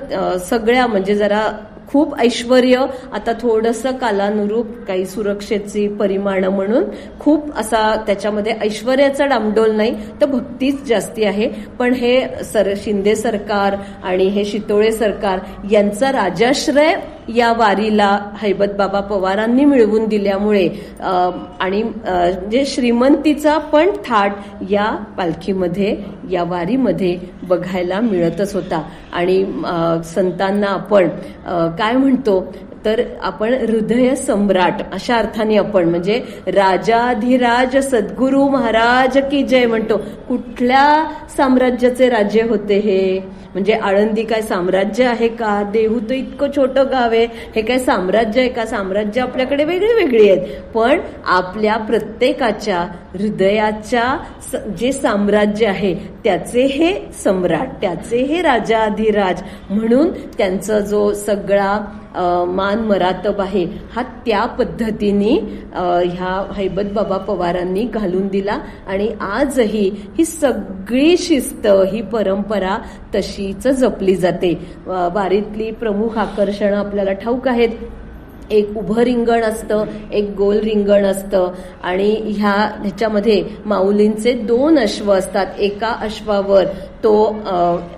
सगळ्या म्हणजे जरा खूप ऐश्वर्य, आता थोडंसं कालानुरूप काही सुरक्षेची परिमाणं म्हणून खूप असा त्याच्यामध्ये ऐश्वर्याचा डामडोल नाही, तर भक्तीच जास्ती आहे. पण हे शिंदे सरकार आणि हे शितोळे सरकार यांचा राजाश्रय या वारीला हैबतबाबा पवारांनी मिळवून दिल्यामुळे आणि जे श्रीमंतीचा पण थाट या पालखीमध्ये, या वारीमध्ये बघायला मिळतच होता. आणि संतांना आपण काय म्हणतो तर आपण हृदय सम्राट अशा अर्थाने आपण, म्हणजे राजाधिराज सद्गुरू महाराज की जय म्हणतो. कुठल्या साम्राज्याचे राज्य होते हे? म्हणजे आळंदी काय साम्राज्य आहे का? देहू तर इतकं छोटं गाव आहे, हे काय साम्राज्य आहे का? साम्राज्य आपल्याकडे वेगळी वेगळी आहेत, पण आपल्या प्रत्येकाच्या हृदयाच्या जे साम्राज्य आहे त्याचे हे सम्राट, त्याचे हे राजाधिराज. म्हणून त्यांचा जो सगळा मान मरातब आहे हा त्या पद्धतीने ह्या हैबतबाबा पवारांनी घालून दिला. आणि आजही ही सगळी शिस्त, ही परंपरा तशीच जपली जाते. वारीतली प्रमुख आकर्षणं आपल्याला ठाऊक आहेत. एक उभं रिंगण असतं, एक गोल रिंगण असतं. आणि ह्याच्यामध्ये माऊलींचे 2 अश्व असतात. एका अश्वावर तो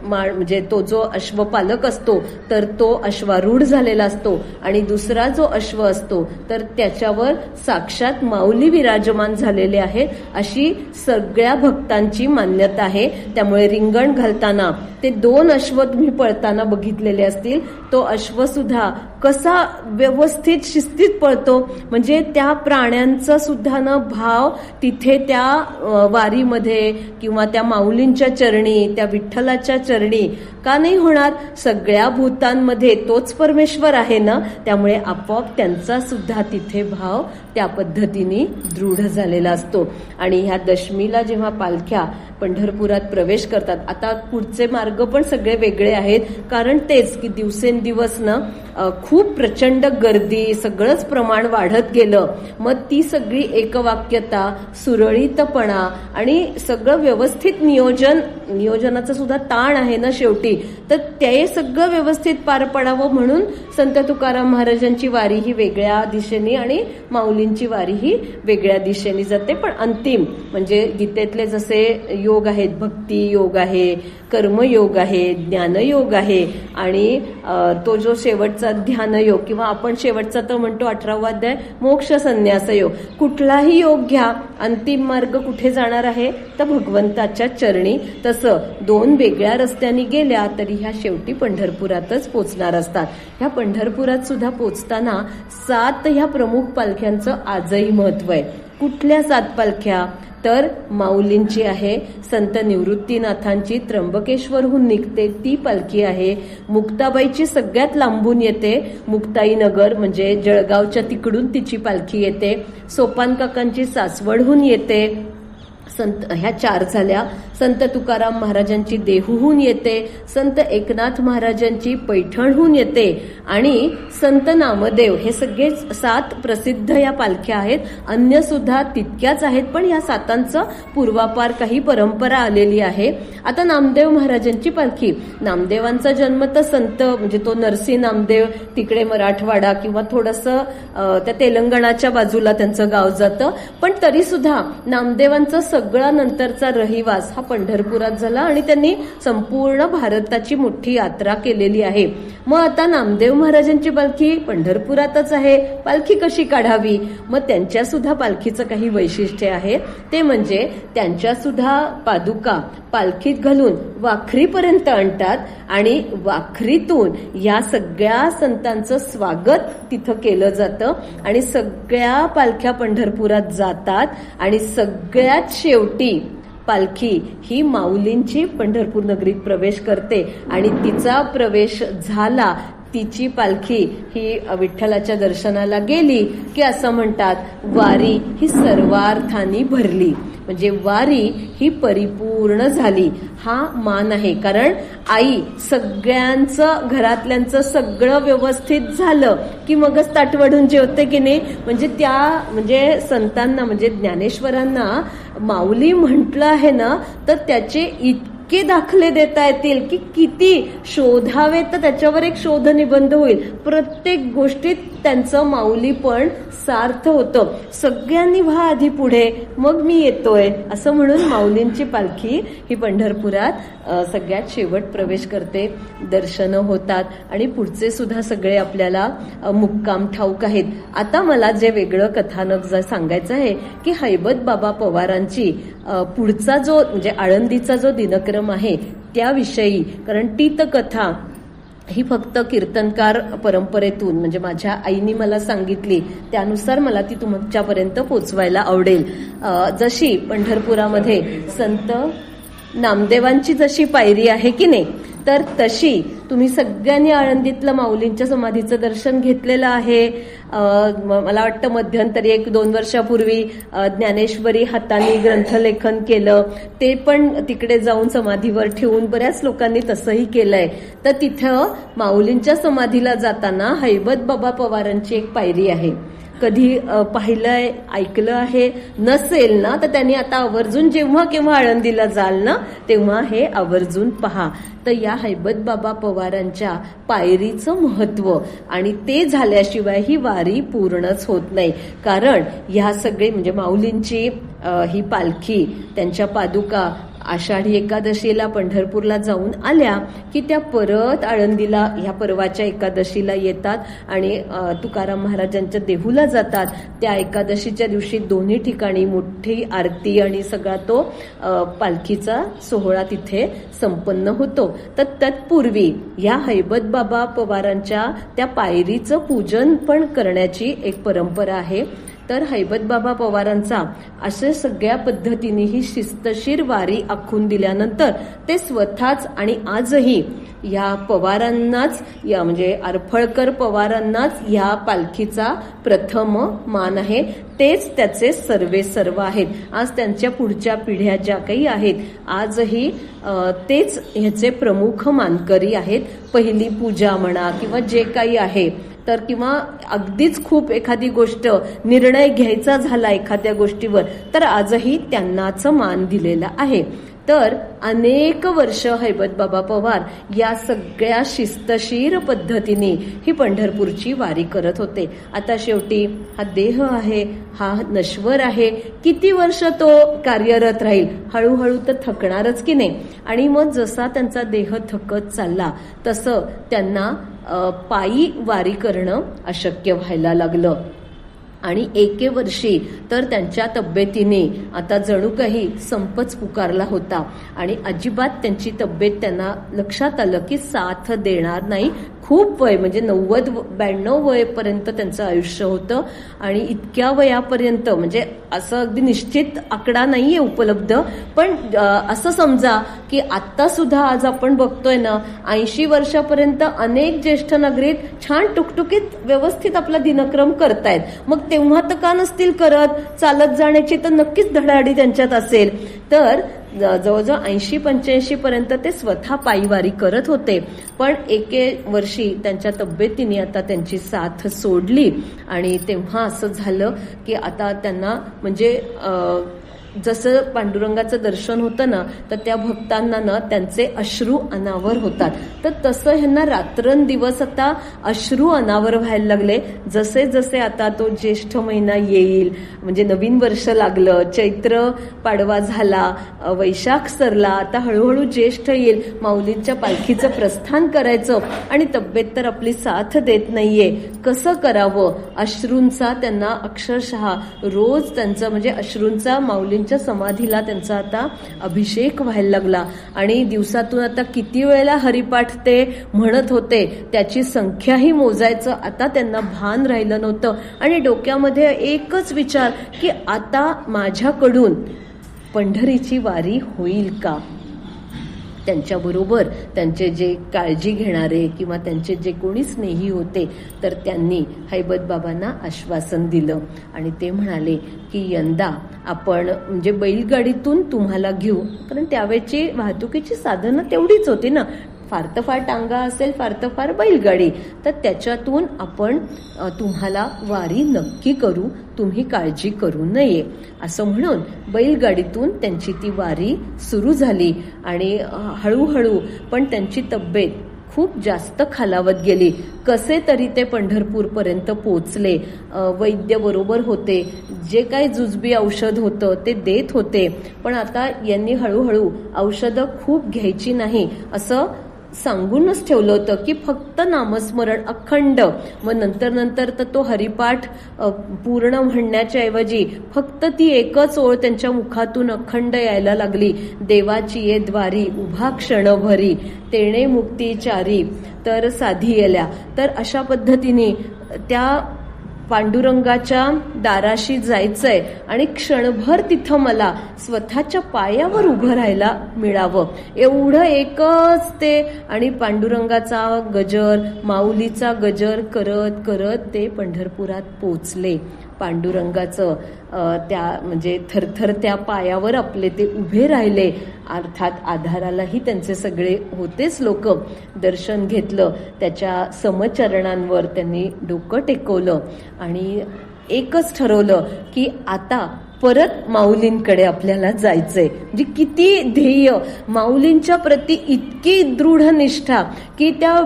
म्हणजे तो जो अश्वपालक असतो तर तो अश्वारूढ झालेला असतो, आणि दुसरा जो अश्व असतो तर त्याच्यावर साक्षात माऊली विराजमान झालेले आहेत, अशी सगळ्या भक्तांची मान्यता आहे. त्यामुळे रिंगण घालताना ते 2 अश्व तुम्ही पळताना बघितलेले असतील. तो अश्व सुद्धा कसा व्यवस्थित शिस्तीत पळतो, म्हणजे त्या प्राण्यांचा सुद्धा न भाव तिथे त्या वारीमध्ये किंवा त्या माऊलींच्या चरणी, त्या विठ्ठलाच्या चरणी का नाही होणार? सगळ्या भूतांमध्ये तोच परमेश्वर आहे ना, त्यामुळे आपोआप त्यांचा सुद्धा तिथे भाव त्या पद्धतीने दृढ झालेला असतो. आणि ह्या दशमीला जेव्हा पालख्या पंढरपुरात प्रवेश करतात, आता पुढचे मार्ग पण सगळे वेगळे आहेत, कारण तेच की दिवसेंदिवस ना खूप प्रचंड गर्दी, सगळंच प्रमाण वाढत गेलं. मग ती सगळी एकवाक्यता, सुरळीतपणा आणि सगळं व्यवस्थित नियोजनाचा सुद्धा ताण आहे ना शेवटी. तर ते सगळं व्यवस्थित पार पडावं म्हणून संत तुकाराम महाराजांची वारी ही वेगळ्या दिशेने आणि माऊलींची वारी ही वेगळ्या दिशेने जाते. पण अंतिम म्हणजे गीतेतले जसे योग आहेत, भक्ती योग आहे, कर्मयोग आहे, ज्ञानयोग आहे आणि तो जो शेवटचा ध्यानयोग किंवा आपण शेवटचा तर म्हणतो 18वा अध्याय मोक्ष संन्यास योग, कुठलाही योग घ्या, अंतिम मार्ग कुठे जाणार आहे तर भगवंताच्या चरणी. तसं 2 वेगळ्या रस्त्यांनी गेल्या तरी ह्या शेवटी पंढरपुरातच पोचणार असतात. ह्या पंढरपुरात सुद्धा पोचताना 7 ह्या प्रमुख पालख्यांचं आजही महत्व आहे. कुठल्या 7 पालख्या तर माऊलींची आहे, संत निवृत्तीनाथांची त्र्यंबकेश्वरहून निघते ती पालखी आहे, मुक्ताबाईची सगळ्यात लांबून येते, मुक्ताईनगर म्हणजे जळगावच्या तिकडून तिची पालखी येते, सोपान काकांची सासवडहून येते, ह्या 4 झाल्या. संत तुकाराम महाराजांची देहूहून येते, संत एकनाथ महाराजांची पैठणहून येते आणि संत नामदेव, हे सगळे 7 प्रसिद्ध या पालख्या आहेत. अन्य सुद्धा तितक्याच आहेत, पण या 7 पूर्वापार काही परंपरा आलेली आहे. आता नामदेव महाराजांची पालखी, नामदेवांचा जन्म तर संत म्हणजे तो नरसी नामदेव तिकडे मराठवाडा किंवा थोडंसं त्या तेलंगणाच्या बाजूला त्यांचं गाव जातं, पण तरी सुद्धा नामदेवांचं सगळा नंतरचा रहिवास हा पंढरपुरात झाला आणि त्यांनी संपूर्ण भारताची मोठी यात्रा केलेली आहे. मग आता नामदेव महाराजांची पालखी पंढरपुरातच आहे, पालखी कशी काढावी? मग त्यांच्या सुद्धा पालखीचं काही वैशिष्ट्य आहे, ते म्हणजे त्यांच्या सुद्धा पादुका पालखीत घालून वाखरीपर्यंत आणतात आणि वाखरीतून या सगळ्या संतांचं स्वागत तिथं केलं जातं आणि सगळ्या पालख्या पंढरपुरात जातात आणि सगळ्यात शेवटी पालखी ही माऊलींची पंढरपूर नगरीत प्रवेश करते आणि तिचा प्रवेश झाला, तिची पालखी ही विठ्ठलाच्या दर्शनाला गेली की असं म्हणतात वारी ही सर्वार्थानी भरली, म्हणजे वारी ही परिपूर्ण झाली. हा मान आहे, कारण आई सगळ्यांचं घरातल्यांचं सगळं व्यवस्थित झालं की मगच ताट वाढून जेवते की नाही. म्हणजे संतांना म्हणजे ज्ञानेश्वरांना माऊली म्हटलं आहे ना तर त्याचे इतके दाखले देता येतील की किती शोधावे तर त्याच्यावर एक शोध निबंध होईल. प्रत्येक गोष्टीत त्यांचं माऊली पण सार्थ होतं. सगळ्यांनी व्हा आधी पुढे, मग मी येतोय असं म्हणून माऊलींची पालखी ही पंढरपुरात सगळ्यात शेवट प्रवेश करते, दर्शनं होतात आणि पुढचे सुद्धा सगळे आपल्याला मुक्काम ठाऊक आहेत. आता मला जे वेगळं कथानक सांगायचं आहे की हैबत बाबा पवारांची पुढचा जो म्हणजे आळंदीचा जो दिनक्रम आहे त्याविषयी, कारण ती तर कथा ही फक्त कीर्तनकार परंपरेतून म्हणजे माझ्या आईनी मला सांगितली त्यानुसार मला ती तुमच्यापर्यंत पोचवायला आवडेल. जशी पंढरपुरामध्ये संत नामदेवांची जशी पायरी आहे की नाही, तर तशी तुम्ही सगळ्यांनी आळंदीतलं माऊलींच्या समाधीचं दर्शन घेतलेलं आहे. मला वाटतं मध्यंतरी 1-2 वर्षापूर्वी ज्ञानेश्वरी हाताने ग्रंथलेखन केलं, ते पण तिकडे जाऊन समाधीवर ठेवून बऱ्याच लोकांनी तसंही केलंय. तर तिथं माऊलींच्या समाधीला जाताना हैबत बाबा पवारांची एक पायरी आहे. कधी पाहिलंय, ऐकलं आहे नसेल ना तर त्यांनी आता आवर्जून जेव्हा केव्हा आळंदीला जाल ना तेव्हा हे आवर्जून पहा. तर या हैबत बाबा पवारांच्या पायरीचं महत्व आणि ते झाल्याशिवाय ही वारी पूर्णच होत नाही. कारण ह्या सगळे म्हणजे माऊलींची ही पालखी, त्यांच्या पादुका आषाढी एकादशीला पंढरपूरला जाऊन आल्या की त्या परत आळंदीला ह्या परवाच्या एकादशीला येतात आणि तुकाराम महाराजांच्या देहूला जातात. त्या एकादशीच्या दिवशी दोन्ही ठिकाणी मोठी आरती आणि सगळा तो पालखीचा सोहळा तिथे संपन्न होतो. तर तत्पूर्वी या हैबत बाबा पवारांच्या त्या पायरीचं पूजन पण करण्याची एक परंपरा आहे. तर हैबत बाबा पवारांचा असे सगळ्या पद्धतीने ही शिस्तशीर वारी आखून दिल्यानंतर ते स्वतःच आणि आजही या पवारांनाच या म्हणजे आरफळकर पवारांनाच या पालखीचा प्रथम मान आहे. तेच त्याचे सर्व आहेत. आज त्यांच्या पुढच्या पिढ्या ज्या काही आहेत आजही तेच ह्याचे प्रमुख मानकरी आहेत. पहिली पूजा म्हणा किंवा जे काही आहे तर किंवा अगदीच खूप एखादी गोष्ट निर्णय घ्यायचा झाला एखाद्या गोष्टीवर तर आजही त्यांनाच मान दिलेला आहे. तर अनेक वर्ष हैबतबाबा पवार या सगळ्या शिस्तशीर पद्धतीने ही पंढरपूरची वारी करत होते. आता शेवटी हा देह आहे, हा नश्वर आहे, किती वर्ष तो कार्यरत राहील, हळूहळू तर थकणारच की नाही. आणि मग जसा त्यांचा देह थकत चालला तसं त्यांना पायी वारी करणं अशक्य व्हायला लागलं. आणि एके वर्षी तर त्यांच्या तब्येतीने आता जणू काही संपच पुकारला होता आणि अजिबात त्यांची तब्येत त्यांना लक्षात आलं की साथ देणार नाही. खूप वय म्हणजे 90-92 वयपर्यंत त्यांचं आयुष्य होतं आणि इतक्या वयापर्यंत म्हणजे असं अगदी निश्चित आकडा नाहीये उपलब्ध, पण असं समजा की आता सुद्धा आज आपण बघतोय ना 80 वर्षापर्यंत अनेक ज्येष्ठ नागरिक छान टुकटुकीत व्यवस्थित आपला दिनक्रम करतायत. मग तेव्हा तर का नसतील करत, चालत जाण्याची तर नक्कीच धडाडी त्यांच्यात असेल. तर जवळजवळ 80-85 पर्यंत ते स्वतः पायीवारी करत होते. पण एके वर्षी त्यांच्या तब्येतीने आता त्यांची साथ सोडली आणि तेव्हा असं झालं की आता त्यांना म्हणजे जसं पांडुरंगाचं दर्शन होतं ना तर त्या भक्तांना ना त्यांचे अश्रू अनावर होतात. तर तसं ह्यांना रात्रंदिवस आता अश्रू अनावर व्हायला लागले. जसे जसे आता तो ज्येष्ठ महिना येईल, म्हणजे नवीन वर्ष लागलं, चैत्र पाडवा झाला, वैशाख सरला, आता हळूहळू ज्येष्ठ येईल, माऊलींच्या पालखीचं प्रस्थान करायचं आणि तब्येत तर आपली साथ देत नाहीये, कसं करावं. अश्रूंचा त्यांना अक्षरशः रोज त्यांचं म्हणजे अश्रूंचा माऊलींच्या समाधीला त्यांचा आता अभिषेक व्हायला लागला. आणि दिवसातून आता किती वेळेला हरिपाठ ते म्हणत होते त्याची संख्याही मोजायचं आता त्यांना भान राहिलं नव्हतं. आणि डोक्यामध्ये एकच विचार की आता माझ्याकडून पंढरीची वारी होईल का. त्यांच्याबरोबर त्यांचे जे काळजी घेणारे किंवा त्यांचे जे कोणी स्नेही होते तर त्यांनी हैबतबाबांना आश्वासन दिलं आणि ते म्हणाले की यंदा आपण म्हणजे बैलगाडीतून तुम्हाला घेऊ, कारण त्यावेळची वाहतुकीची साधनं तेवढीच होती ना, फार तर फार टांगा असेल, फार तर फार बैलगाडी, तर त्याच्यातून आपण तुम्हाला वारी नक्की करू, तुम्ही काळजी करू नये असं म्हणून बैलगाडीतून त्यांची ती वारी सुरू झाली. आणि हळूहळू पण त्यांची तब्येत खूप जास्त खालावत गेली. कसे तरी ते पंढरपूरपर्यंत पोचले. वैद्य बरोबर होते, जे काही जुजबी औषध होतं ते देत होते, पण आता यांनी हळूहळू औषधं खूप घ्यायची नाही असं सांगूनच ठेवलं होतं की फक्त नामस्मरण अखंड. मग नंतर तर तो हरिपाठ पूर्ण म्हणण्याच्या ऐवजी फक्त ती एकच ओळ त्यांच्या मुखातून अखंड यायला लागली. देवाची ये द्वारी उभा क्षणभरी तेणे मुक्तीचारी तर साधी येल्या. तर अशा पद्धतीने त्या पांडुरंगाच्या दाराशी जायचंय आणि क्षणभर तिथं मला स्वतःच्या पायावर उभं राहायला मिळावं एवढं एकच ते. आणि पांडुरंगाचा गजर, माऊलीचा गजर करत करत ते पंढरपुरात पोचले. पांडुरंगाचं त्या म्हणजे थरथर त्या पायावर आपले ते उभे राहिले. अर्थात आधारालाही त्यांचे सगळे होतेच लोक. दर्शन घेतलं, त्याच्या समचरणांवर त्यांनी डोकं टेकवलं आणि एकच ठरवलं की आता परत माऊलींकडे आपल्याला जायचंय. म्हणजे किती ध्येय, माऊलींच्या प्रती इतकी दृढ निष्ठा की त्या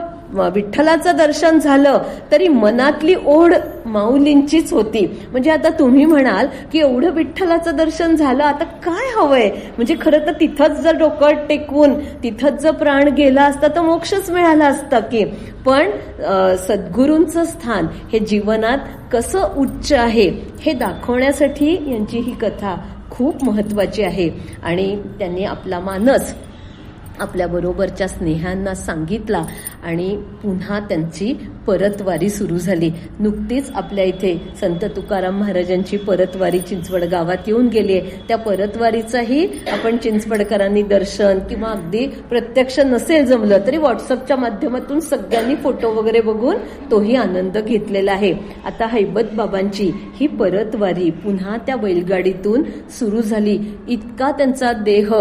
विठ्ठलाचं दर्शन झालं तरी मनातली ओढ माऊलींचीच होती. म्हणजे आता तुम्ही म्हणाल की एवढं विठ्ठलाचं दर्शन झालं, आता काय हवंय. म्हणजे खरं तर तिथंच जर डोकं टेकवून तिथंच जर प्राण गेला असता तर मोक्षच मिळाला असता की. पण सद्गुरूंचं स्थान हे जीवनात कसं उच्च आहे हे दाखवण्यासाठी यांची ही कथा खूप महत्वाची आहे. आणि त्यांनी आपला मानस आपल्या बरोबरच्या स्नेहांना सांगितला आणि पुन्हा त्यांची परतवारी सुरू झाली. नुकतीच आपल्या इथे संत तुकाराम महाराजांची परतवारी चिंचवड गावात येऊन गेली. त्या परतवारीचाही आपण चिंचवडकरांनी दर्शन किंवा अगदी प्रत्यक्ष नसेल जमलं तरी व्हॉट्सअपच्या माध्यमातून सगळ्यांनी फोटो वगैरे बघून तोही आनंद घेतलेला आहे. आता हैबत बाबांची ही परतवारी पुन्हा त्या बैलगाडीतून सुरू झाली. इतका त्यांचा देह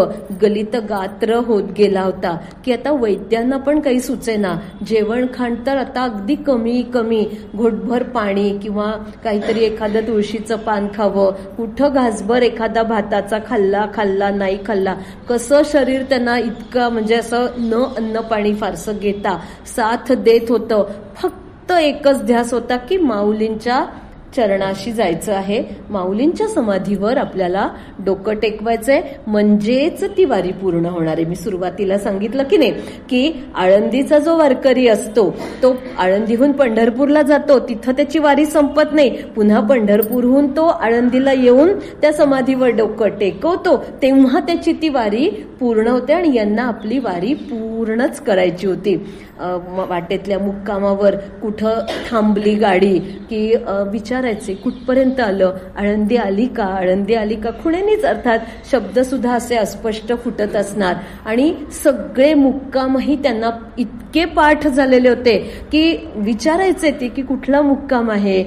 गलित गात्र होत गेला होता की आता वैद्यांना पण काही सुचेना. ना. जेवण खाण तर आता अगदी कमी कमी, घोटभर पाणी किंवा काहीतरी एखादं तुळशीचं पान खावं, कुठं घासभर एखादा भाताचा खाल्ला नाही खाल्ला, कसं शरीर त्यांना इतकं म्हणजे असं न अन्न पाणी फारसं घेता साथ देत होतं. फक्त एकच ध्यास होता की माऊलींच्या चरणाशी जायचं आहे, माऊलींच्या समाधीवर आपल्याला डोकं टेकवायचंय, म्हणजेच ती वारी पूर्ण होणार आहे. मी सुरुवातीला सांगितलं की नाही की आळंदीचा जो वारकरी असतो तो आळंदीहून पंढरपूरला जातो, तिथं त्याची वारी संपत नाही, पुन्हा पंढरपूरहून तो आळंदीला येऊन त्या समाधीवर डोकं टेकवतो, तेव्हा त्याची ती वारी पूर्ण होते. आणि यांना आपली वारी पूर्णच करायची होती. वाटेतल्या मुक्कामावर कुठं थांबली गाडी की विचारायचे कुठपर्यंत आलं, आळंदी आली का, आळंदी आली का, खुणेनीच अर्थात शब्द सुद्धा असे अस्पष्ट फुटत असणार. आणि सगळे मुक्कामही त्यांना इतके पाठ झालेले होते की विचारायचे ते की कुठला मुक्काम आहे,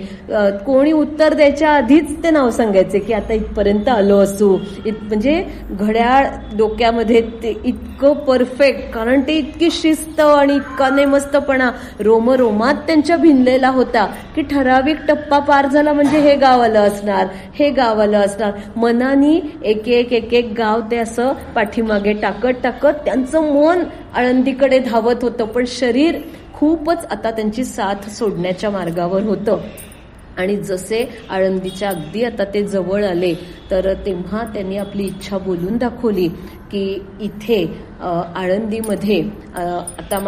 कोणी उत्तर द्यायच्या आधीच ते नाव सांगायचे की आता इथपर्यंत आलो असू. म्हणजे घड्याळ डोक्यामध्ये ते इतकं परफेक्ट, कारण ते इतकी शिस्त आणि इतका नेमस्तपणा रोमरोमात त्यांच्या भिनलेला होता की ठराविक टप्पा पार झाला म्हणजे हे गाव आलं असणार, हे गाव आलं असणार. मनानी एक एक गाव ते असं पाठीमागे टाकत त्यांचं मन आळंदीकडे धावत होतं, पण शरीर खूपच आता त्यांची साथ सोडण्याच्या मार्गावर होतं. आणि जसे आळंदीच्या अगदी आता ते जवळ आले तर तेव्हा त्यांनी आपली इच्छा बोलून दाखवली की इथे आळंदीमध्ये आता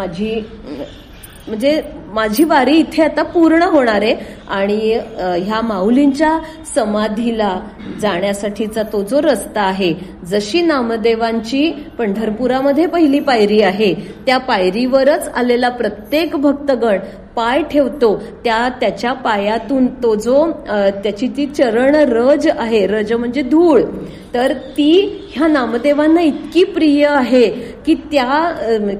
माझी वारी इथे आता पूर्ण होणार आहे. आणि ह्या माऊलींच्या समाधीला जाण्यासाठीचा तो जो रस्ता आहे, जशी नामदेवांची पंढरपुरामध्ये पहिली पायरी आहे, त्या पायरीवरच आलेला प्रत्येक भक्तगण पाय ठेवतो, त्याच्या पायातून तो जो त्याची ती चरण रज आहे, रज म्हणजे धूळ, तर ती ह्या नामदेवांना इतकी प्रिय आहे की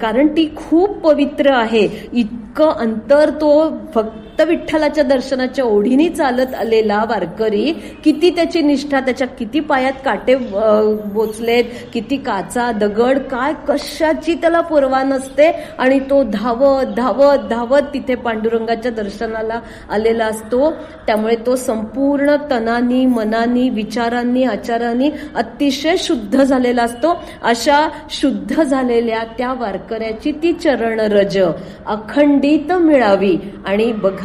कारण ती खूप पवित्र आहे. इतकं अंतर तो फक्त विठ्ठलाच्या दर्शनाच्या ओढीने चालत आलेला वारकरी, किती त्याची निष्ठा, त्याच्या किती पायात काटे बोचलेत, किती काचा दगड, काय कशाची त्याला पर्वा नसते, आणि तो धावत धावत धावत तिथे पांडुरंगाच्या दर्शनाला आलेला असतो. त्यामुळे तो संपूर्ण तनानी, मनानी, विचारांनी, आचारांनी अतिशय शुद्ध झालेला असतो. अशा शुद्ध झालेल्या त्या वारकऱ्याची ती चरणरज अखंडित मिळावी. आणि बघा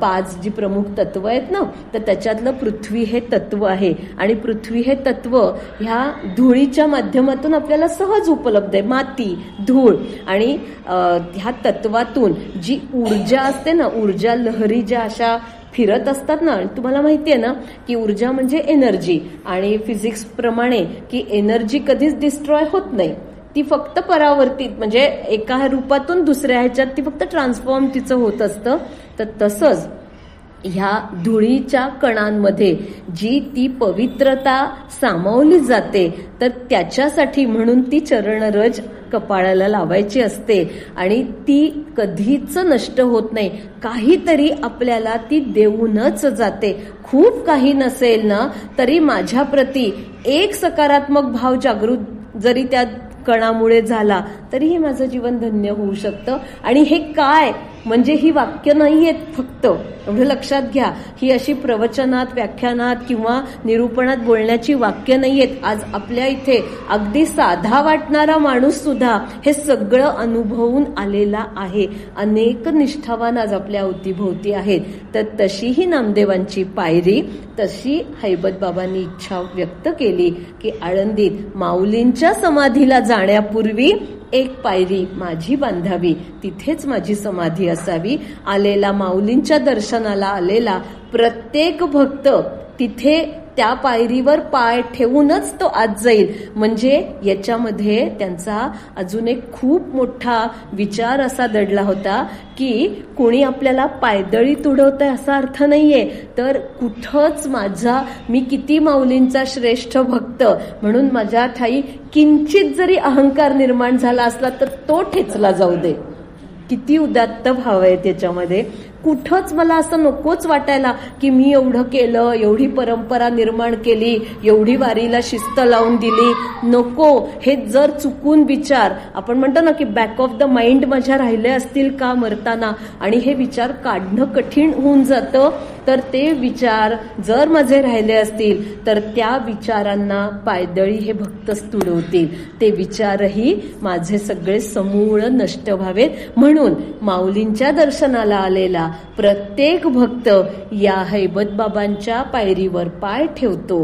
5 जी प्रमुख तत्व आहेत ना, तर त्याच्यातलं पृथ्वी हे तत्व आहे. आणि पृथ्वी हे तत्व ह्या धुळीच्या माध्यमातून आपल्याला सहज उपलब्ध आहे, माती, धूळ. आणि ह्या तत्वातून जी ऊर्जा असते ना, ऊर्जा लहरी ज्या अशा फिरत असतात ना, तुम्हाला माहिती आहे ना की ऊर्जा म्हणजे एनर्जी, आणि फिजिक्स प्रमाणे की एनर्जी कधीच डिस्ट्रॉय होत नाही, ती फक्त परावर्तित म्हणजे एका रूपातून दुसऱ्या ह्याच्यात ती फक्त ट्रान्सफॉर्म तिचं होत असतं. तर तसंच ह्या धुळीच्या कणांमध्ये जी ती पवित्रता सामावली जाते, तर त्याच्यासाठी म्हणून ती चरणरज कपाळाला लावायची असते. आणि ती कधीच नष्ट होत नाही, काहीतरी आपल्याला ती देऊनच जाते. खूप काही नसेल ना तरी माझ्या प्रती एक सकारात्मक भाव जागृत जरी त्या कणामुळे झाला तरीही माझं जीवन धन्य होऊ शकतं. आणि हे काय म्हणजे ही वाक्य नाहीयेत फक्त, एवढं लक्षात घ्या, ही अशी प्रवचनात, व्याख्यानात किंवा निरूपणात बोलण्याची वाक्य नाहीयेत. आज आपल्या इथे अगदी साधा वाटणारा माणूस सुद्धा हे सगळं अनुभवून आलेला आहे. अनेक निष्ठावान आज आपल्या अवतीभोवती आहेत. तर तशी ही नामदेवांची पायरी, तशी हैबत बाबांनी इच्छा व्यक्त केली की आळंदीत माऊलींच्या समाधीला जाण्यापूर्वी एक पायरी माझी बांधावी, तिथेच माझी समाधी असावी. आलेला माऊलींच्या दर्शनाला आलेला प्रत्येक भक्त तिथे त्या पायरीवर पाय ठेवूनच तो आत जाईल. म्हणजे याच्यामध्ये त्यांचा अजून एक खूप मोठा विचार असा दडला होता की कोणी आपल्याला पायदळी तुडवतंय असा अर्थ नाहीये, तर कुठंच मी किती माऊलींचा श्रेष्ठ भक्त म्हणून माझ्या ठाई किंचित जरी अहंकार निर्माण झाला असला तर तो ठेचला जाऊ दे. किती उदात्त भाव आहे त्याच्यामध्ये. कुठंच मला असं नकोच वाटायला की मी एवढं केलं, एवढी परंपरा निर्माण केली, एवढी वारीला शिस्त लावून दिली. नको. हे जर चुकून विचार, आपण म्हणतो ना की बॅक ऑफ द माइंड माझ्या राहिले असतील का मरताना, आणि हे विचार काढणं कठीण होऊन जातं. तर ते विचार जर माझे राहिले असतील तर त्या विचारांना पायदळी हे भक्तच तुडवतील. ते विचारही माझे सगळे समूळ नष्ट व्हावेत. म्हणून माऊलींच्या दर्शनाला आलेला प्रत्येक भक्त या हैबत बाबांच्या पायरीवर पाय ठेवतो.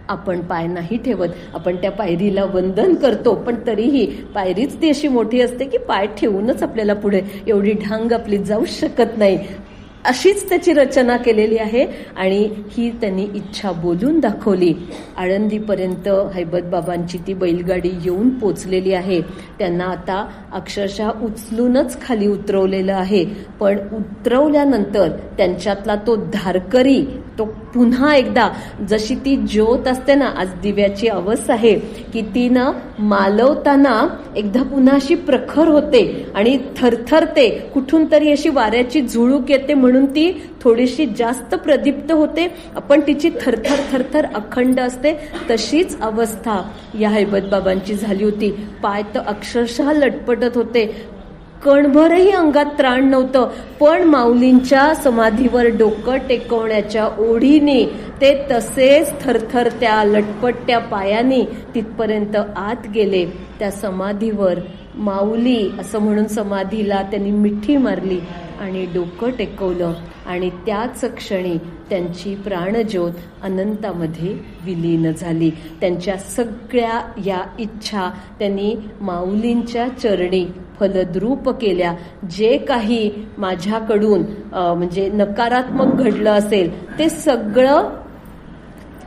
आपण पाय नाही ठेवत, आपण त्या पायरीला वंदन करतो, पण तरीही पायरीच ती अशी मोठी असते की पाय ठेवूनच आपल्याला पुढे एवढी ढांग आपली जाऊ शकत नाही. अशीच त्याची रचना केलेली आहे आणि ही त्यांनी इच्छा बोलून दाखवली. आळंदीपर्यंत हैबत बाबांची ती बैलगाडी येऊन पोचलेली आहे. त्यांना आता अक्षरशः उचलूनच खाली उतरवलेलं आहे. पण उतरवल्यानंतर त्यांच्यातला तो धारकरी, तो पुन्हा एकदा, जशी ती ज्योत असते ना, आज दिव्याची अवस्था आहे की ती ना मालवताना एकदा पुन्हा अशी प्रखर होते आणि थरथरते, कुठून तरी अशी वाऱ्याची झुळूक येते म्हणून ती थोडीशी जास्त प्रदीप्त होते, पण तिची थरथर थरथर अखंड असते. तशीच अवस्था या हैबत बाबांची झाली होती. पाय तर अक्षरशः लटपटत होते, कणभरही अंगात त्राण नव्हतं, पण माऊलींच्या समाधीवर डोकं टेकवण्याच्या ओढीने ते तसेच थरथरत्या लटपटत्या पायाने तिथपर्यंत आत गेले. त्या समाधीवर माऊली असं म्हणून समाधीला त्यांनी मिठी मारली आणि डोकं टेकवलं आणि त्याच क्षणी त्यांची प्राणज्योत अनंतामध्ये विलीन झाली. त्यांच्या सगळ्या या इच्छा त्यांनी माऊलींच्या चरणी फलद्रूप केल्या. जे काही माझ्याकडून म्हणजे नकारात्मक घडलं असेल ते सगळं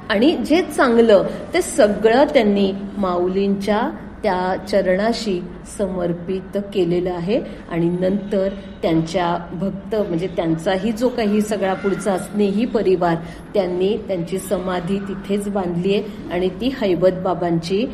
आणि जे चांगलं ते सगळं त्यांनी माऊलींच्या त्या चरणाशी समर्पित केलेलं आहे. आणि नंतर त्यांच्या भक्त म्हणजे त्यांचाही जो काही सगळा पुढचा स्नेही परिवार, त्यांनी त्यांची समाधी तिथेच बांधली आहे आणि ती हैबत बाबांची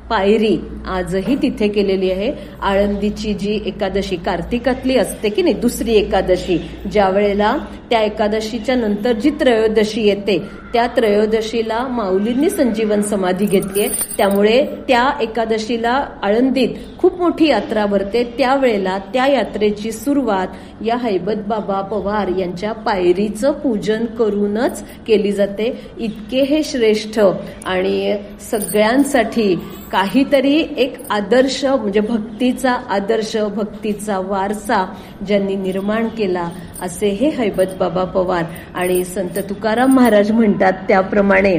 पायरी आजही तिथे केलेली आहे. आळंदीची जी एकादशी कार्तिकातली असते की नाही, दुसरी एकादशी, ज्या वेळेला त्या एकादशीच्या नंतर जी त्रयोदशी येते त्या त्रयोदशीला माऊलींनी संजीवन समाधी घेतलीये. त्यामुळे त्या एकादशीला आळंदीत खूप मोठी यात्रा भरते. त्यावेळेला त्या यात्रेची सुरुवात या हैबत बाबा पवार यांच्या पायरीचं पूजन करूनच केली जाते. इतके हे श्रेष्ठ आणि सगळ्यांसाठी काहीतरी एक आदर्श म्हणजे भक्तीचा आदर्श, भक्तीचा वारसा ज्यांनी निर्माण केला असे हे हैबत बाबा पवार. आणि संत तुकाराम महाराज म्हणतात त्याप्रमाणे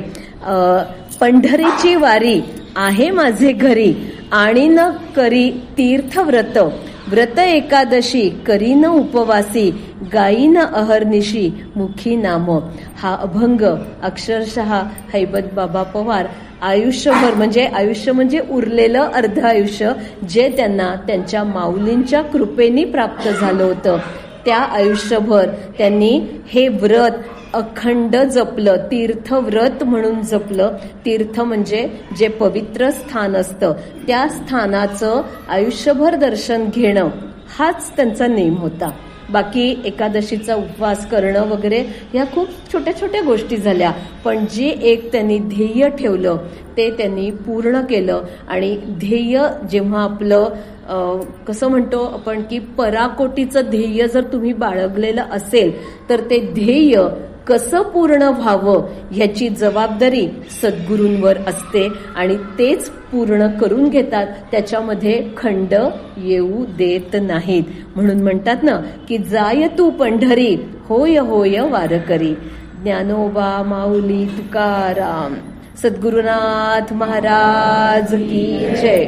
पंढरीची वारी आहे माझे घरी आणि न करी तीर्थव्रत, व्रत एकादशी करीन उपवासी, गाईन अहर्निशी मुखी नाम. हा अभंग अक्षरशः हैबत बाबा पवार आयुष्यभर म्हणजे आयुष्य म्हणजे उरलेलं अर्ध आयुष्य जे त्यांना त्यांच्या माऊलींच्या कृपेने प्राप्त झालं होतं, त्या आयुष्यभर त्यांनी हे व्रत अखंड जपलं. तीर्थव्रत म्हणून जपलं. तीर्थ म्हणजे जे पवित्र स्थान असतं त्या स्थानाचं आयुष्यभर दर्शन घेणं हाच त्यांचा नेम होता. बाकी एकादशीचा उपवास करणं वगैरे ह्या खूप छोट्या छोट्या गोष्टी झाल्या, पण जे एक त्यांनी ध्येय ठेवलं ते त्यांनी पूर्ण केलं. आणि ध्येय जेव्हा आपलं कसं म्हणतो आपण की पराकोटीचं ध्येय जर तुम्ही बाळगलेलं असेल तर ते ध्येय कसं पूर्ण व्हावं ह्याची जबाबदारी सद्गुरूंवर असते आणि तेच पूर्ण करून घेतात. त्याच्यामध्ये खंड येऊ देत नाहीत. म्हणून म्हणतात ना की जाय तू पंढरी, होय होय वारकरी. ज्ञानोबा माऊली तुकाराम सद्गुरुनाथ महाराज की जय.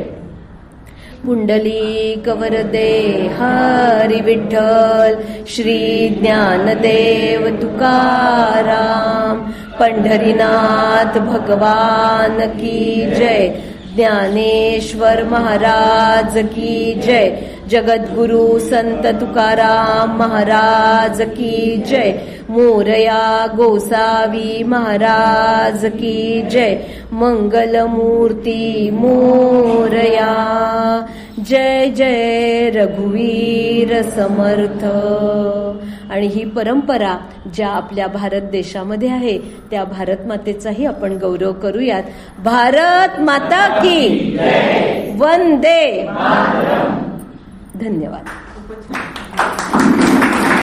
पुंडलिक वरदे हरी विठ्ठल, श्री ज्ञानदेव तुकाराम, पंढरीनाथ भगवान की जय. ज्ञानेश्वर महाराज की जय. जगद्गुरु संत तुकाराम महाराज की जय. मोरया गोसावी महाराज की जय. मंगलमूर्ती मोरया. जय जय रघुवीर समर्थ. आणि ही परंपरा ज्या आपल्या भारत देशामध्ये आहे त्या भारत मातेचाही आपण गौरव करूयात. भारत माता की वंदे. धन्यवाद.